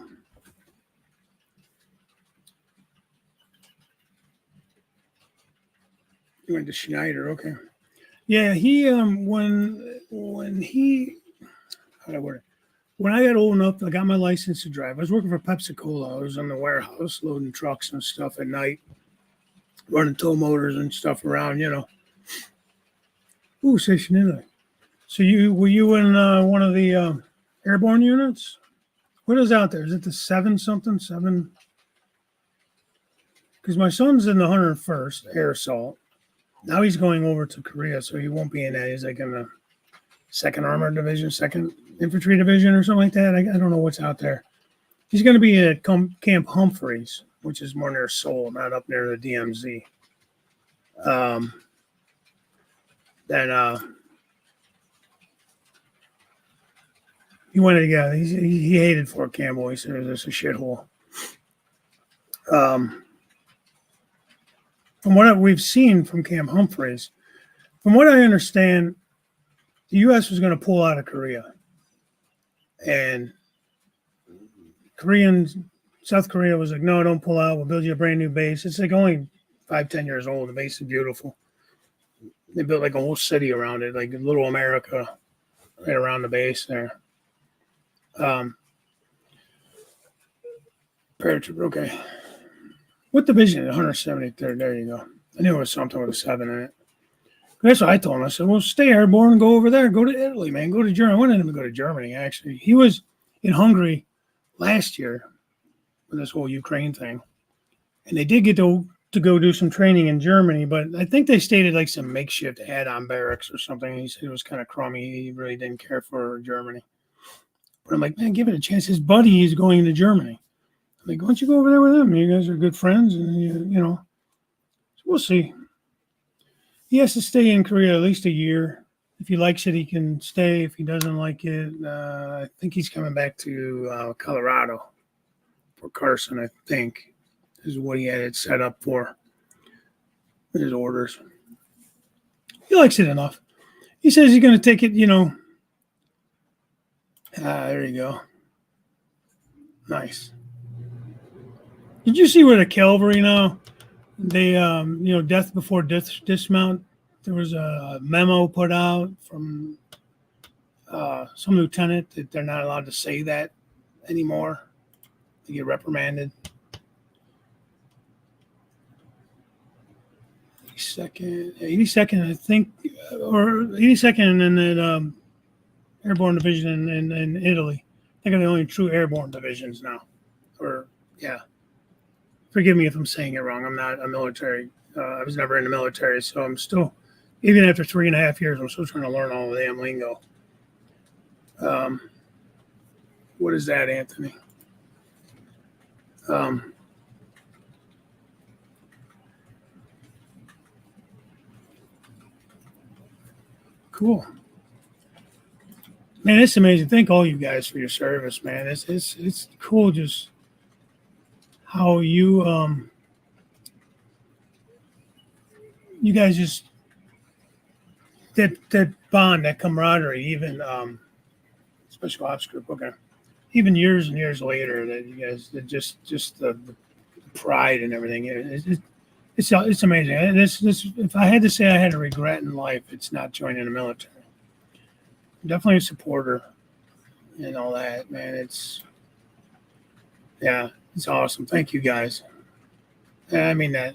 you went to Schneider, okay? Yeah, he when he how do I word it? When I got old enough, I got my license to drive. I was working for Pepsi Cola. I was in the warehouse loading trucks and stuff at night, running tow motors and stuff around, Ooh, Station Italy. So were you in one of the airborne units? What is out there? Is it the 7 something? 7? Because my son's in the 101st Air Assault. Now he's going over to Korea, so he won't be in that. He's like in the 2nd Armored Division, 2nd Infantry Division or something like that. I don't know what's out there. He's going to be at Camp Humphreys, which is more near Seoul, not up near the DMZ. He went together. He hated Fort Campbell. He said it was a shithole. from what we've seen from Camp Humphreys, from what I understand, the U.S. was going to pull out of Korea, and South Korea was like, no, don't pull out. We'll build you a brand new base. It's like only 5-10 years old. The base is beautiful. They built like a whole city around it, like little America, right around the base there. Paratrooper, okay. What division? 173rd. There you go. I knew it was something with a 7 in it. That's what I told him. I said, well, stay airborne and go over there. Go to Italy, man. Go to Germany. I wanted him to go to Germany, actually. He was in Hungary last year with this whole Ukraine thing. And they did get to go do some training in Germany, but I think they stayed at like some makeshift add-on barracks or something. He said it was kind of crummy. He really didn't care for Germany. But I'm like, man, give it a chance. His buddy is going to Germany. I'm like, why don't you go over there with him? You guys are good friends, and you know. So we'll see. He has to stay in Korea at least a year. If he likes it, he can stay. If he doesn't like it, I think he's coming back to Colorado for Carson, I think, is what he had it set up for in his orders. He likes it enough. He says he's going to take it, you know. There you go. Nice. Did you see where the cavalry now? They, death before dismount. There was a memo put out from some lieutenant that they're not allowed to say that anymore. They get reprimanded. 82nd, I think, or 82nd, and then that airborne division in Italy. I think they're the only true airborne divisions now. Or, yeah. Forgive me if I'm saying it wrong. I'm not a military. I was never in the military, so I'm still, even after 3.5 years, I'm still trying to learn all the damn lingo. What is that, Anthony? Cool. Man, it's amazing. Thank all you guys for your service, man. It's cool just how you you guys just that bond, that camaraderie, even special ops group, okay. Even years and years later, that you guys just the pride and everything. It's amazing. If I had to say I had a regret in life, it's not joining the military. I'm definitely a supporter and all that, man. It's awesome. Thank you guys. I mean that.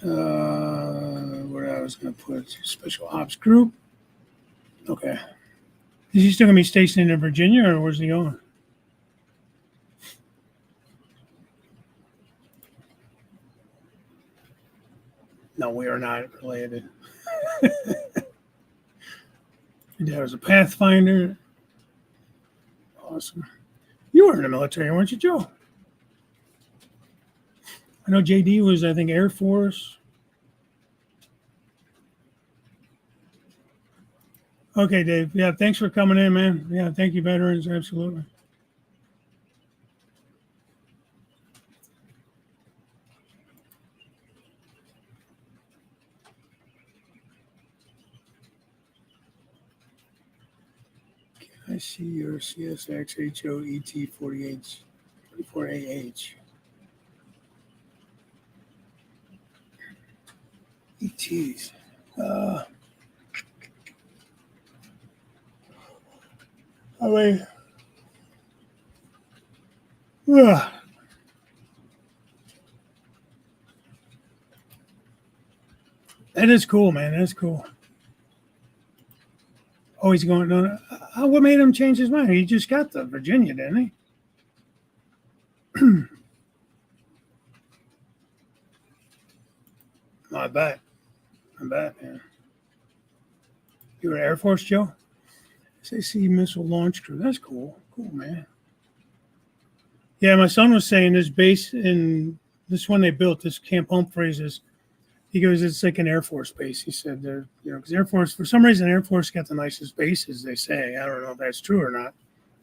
Where I was going to put special ops group. Okay. Is he still going to be stationed in Virginia, or where's he going? No, we are not related. Your dad was a Pathfinder. Awesome. You were in the military, weren't you, Joe? I know JD was, I think, Air Force. Okay, Dave. Yeah, thanks for coming in, man. Yeah, thank you, veterans. Absolutely. Can I see your CSX HOET 44AH? ETs. That is cool, man. That's cool. Oh, he's going. No, what made him change his mind? He just got the Virginia, didn't he? I bet, man. You were Air Force, Joe? SAC missile launch crew. That's cool. Cool, man. Yeah, my son was saying this base in this one they built, this Camp Humphreys, he goes, it's like an Air Force base. He said, because Air Force, for some reason, Air Force got the nicest bases, they say. I don't know if that's true or not.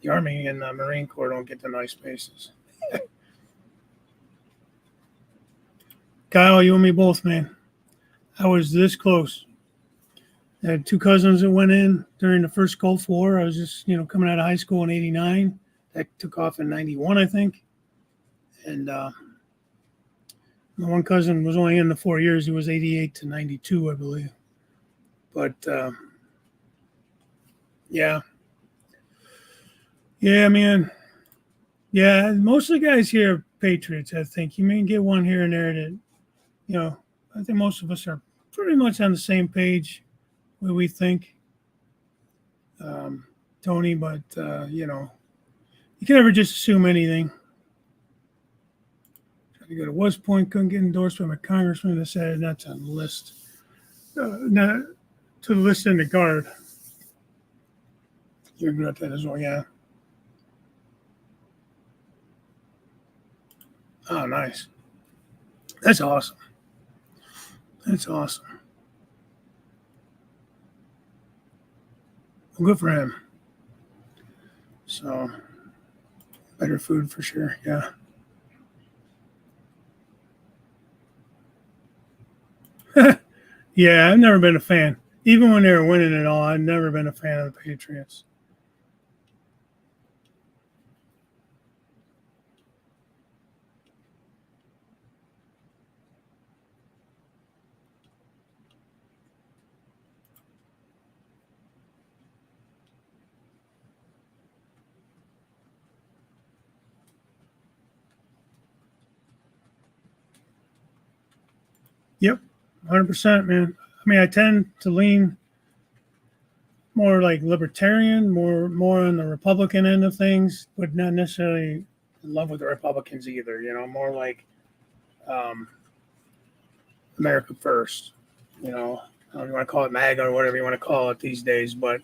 The Army and the Marine Corps don't get the nice bases. Kyle, you and me both, man. I was this close. I had two cousins that went in during the first Gulf War. I was just, coming out of high school in '89. That took off in '91, I think. And my one cousin was only in the 4 years. He was '88 to '92, I believe. But yeah, man. Yeah, most of the guys here are patriots, I think. You may get one here and there that, I think most of us are pretty much on the same page where we think, Tony, but, you can never just assume anything. Tried to go to West Point, couldn't get endorsed by my congressman. They said that's on the list. Not to the list in the guard. You regret that as well, yeah. Oh, nice. That's awesome. That's awesome. Well, good for him. So, better food for sure, yeah. Yeah, I've never been a fan. Even when they were winning it all, I've never been a fan of the Patriots. Yep, 100%, man. I mean, I tend to lean more like libertarian, more on the Republican end of things, but not necessarily in love with the Republicans either. More like America first. I don't know if you want to call it MAGA or whatever you want to call it these days, but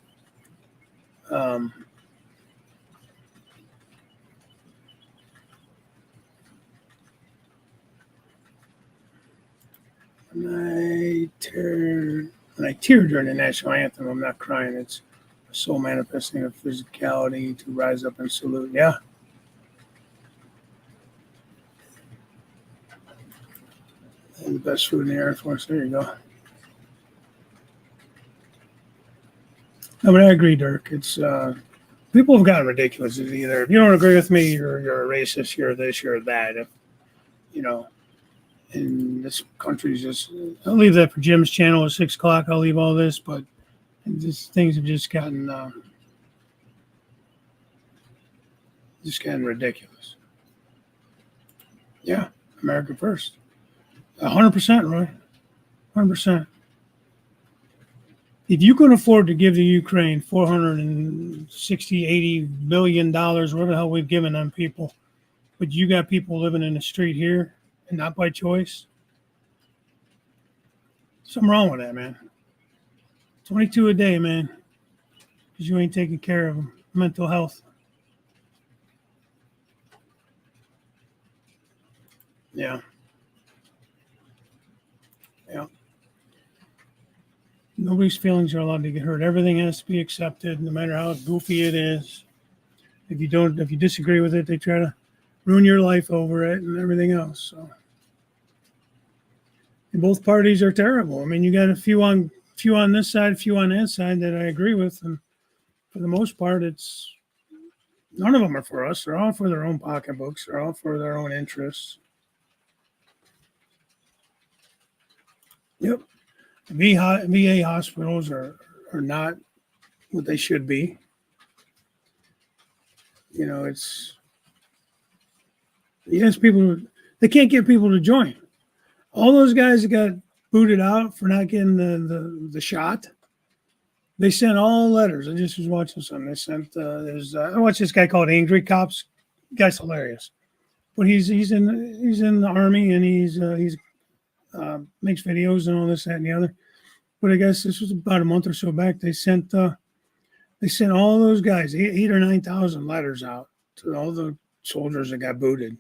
when I tear during the national anthem, I'm not crying. It's a soul manifesting a physicality to rise up and salute. Yeah. And the best food in the Air Force. There you go. No, but I agree, Dirk. It's people have gotten ridiculous. It's either if you don't agree with me, you're a racist. You're this. You're that. If, and this country's just. I'll leave that for Jim's channel at 6 o'clock. I'll leave all this, but just things have just gotten ridiculous. Yeah, America first. 100%, Roy. 100%. If you can afford to give the Ukraine $460-80 billion, whatever the hell we've given them people, but you got people living in the street here and not by choice, something wrong with that, man. 22 a day, man, because you ain't taking care of them. Mental health. Yeah. Yeah. Nobody's feelings are allowed to get hurt. Everything has to be accepted, no matter how goofy it is. If you disagree with it, they try to ruin your life over it and everything else. So, and both parties are terrible. I mean, you got a few on this side, a few on that side that I agree with, and for the most part, it's none of them are for us. They're all for their own pocketbooks. They're all for their own interests. Yep. VA hospitals are not what they should be. People, they can't get people to join. All those guys that got booted out for not getting the shot, they sent all letters. I just was watching something. They sent, I watched this guy called Angry Cops. Guy's hilarious. But he's in the Army and he's makes videos and all this, that, and the other. But I guess this was about a month or so back. They sent all those guys 8 or 9,000 letters out to all the soldiers that got booted,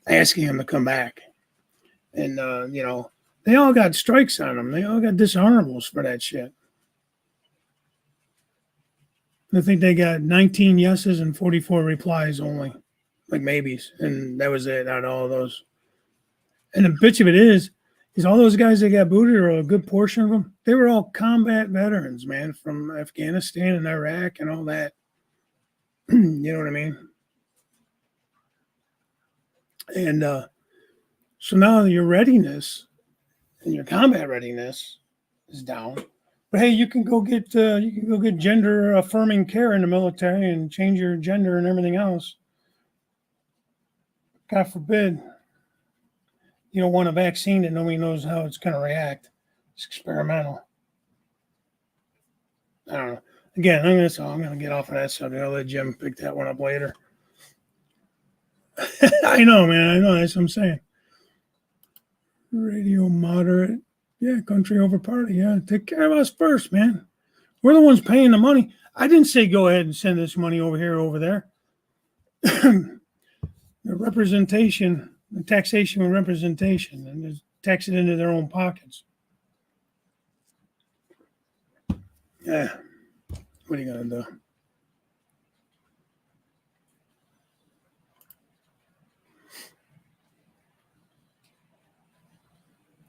asking them to come back. And they all got strikes on them. They all got dishonorables for that shit. I think they got 19 yeses and 44 replies only, like maybes, and that was it out of all those. And the bitch of it is all those guys that got booted, or a good portion of them, they were all combat veterans, man, from Afghanistan and Iraq and all that. You know what I mean? And so now your readiness and your combat readiness is down. But hey, you can go get gender affirming care in the military and change your gender and everything else. God forbid you don't want a vaccine that nobody knows how it's going to react. It's experimental. I don't know. Again, I'm going to get off of that subject. I'll let Jim pick that one up later. I know, man. I know. That's what I'm saying. Radio moderate. Yeah, country over party. Yeah, take care of us first, man. We're the ones paying the money. I didn't say go ahead and send this money over here, over there. The representation, the taxation and representation, and just tax it into their own pockets. Yeah. What are you going to do?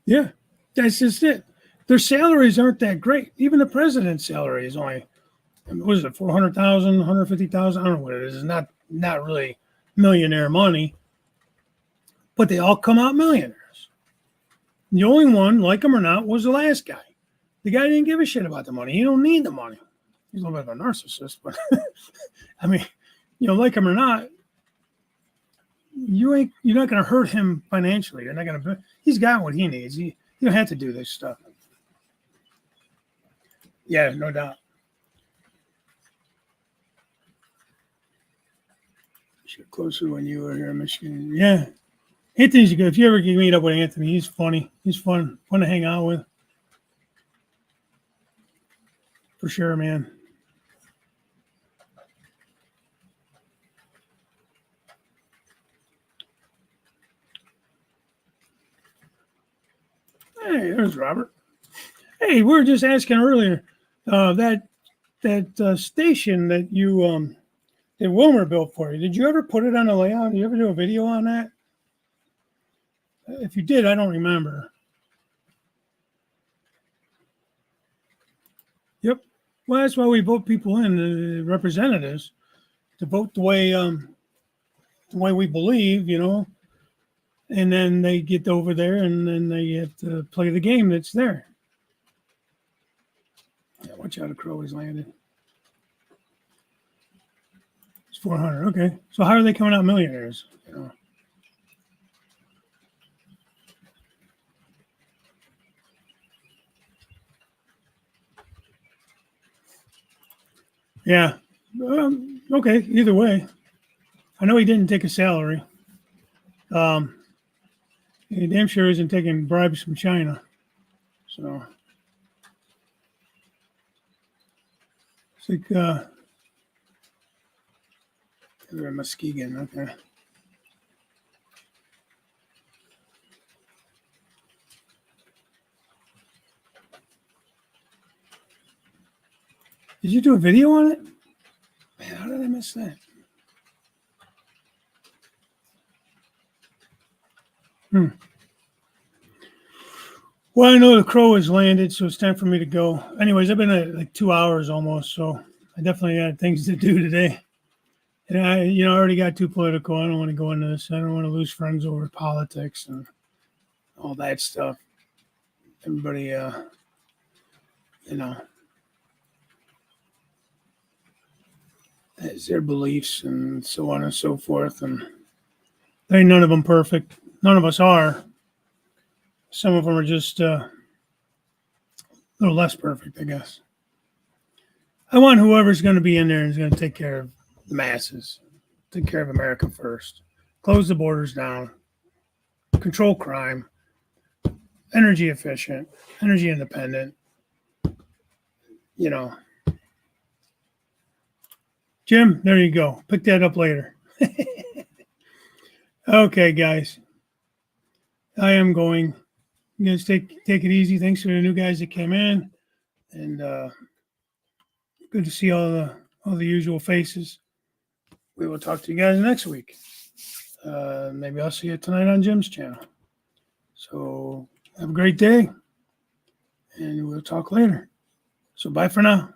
Yeah, that's just it. Their salaries aren't that great. Even the president's salary is only, what is it, 400,000, 150,000? I don't know what it is. It's not really millionaire money, but they all come out millionaires. The only one, like him or not, was the last guy. The guy didn't give a shit about the money. He don't need the money. He's a little bit of a narcissist, but I mean, like him or not, you're not going to hurt him financially. You're not going to. He's got what he needs. You don't have to do this stuff. Yeah, no doubt. You're closer when you were here in Michigan. Yeah, Anthony's good. If you ever get meet up with Anthony, he's funny. He's fun to hang out with. For sure, man. Hey, there's Robert. Hey, we were just asking earlier that station that you that Wilmer built for you. Did you ever put it on a layout? Did you ever do a video on that? If you did, I don't remember. Yep. Well, that's why we vote people in, the representatives, to vote the way we believe, and then they get over there and then they have to play the game that's there. Yeah, watch out, a crow has landed. It's 400. Okay. So how are they coming out millionaires? Yeah. Okay. Either way, I know he didn't take a salary. He damn sure isn't taking bribes from China. So it's like they're in Muskegon. Okay. Did you do a video on it? Man, how did I miss that? Well, I know the crow has landed, so it's time for me to go. Anyways, I've been at like 2 hours almost, so I definitely got things to do today. And I already got too political. I don't want to go into this. I don't want to lose friends over politics and all that stuff. Everybody, has their beliefs and so on and so forth. And there ain't none of them perfect. None of us are. Some of them are just a little less perfect, I guess. I want whoever's going to be in there is going to take care of the masses, take care of America first, close the borders down, control crime, energy efficient, energy independent, Jim, there you go. Pick that up later. Okay, guys. I am going. You guys take it easy. Thanks for the new guys that came in. And good to see all the usual faces. We will talk to you guys next week. Maybe I'll see you tonight on Jim's channel. So have a great day, and we'll talk later. So bye for now.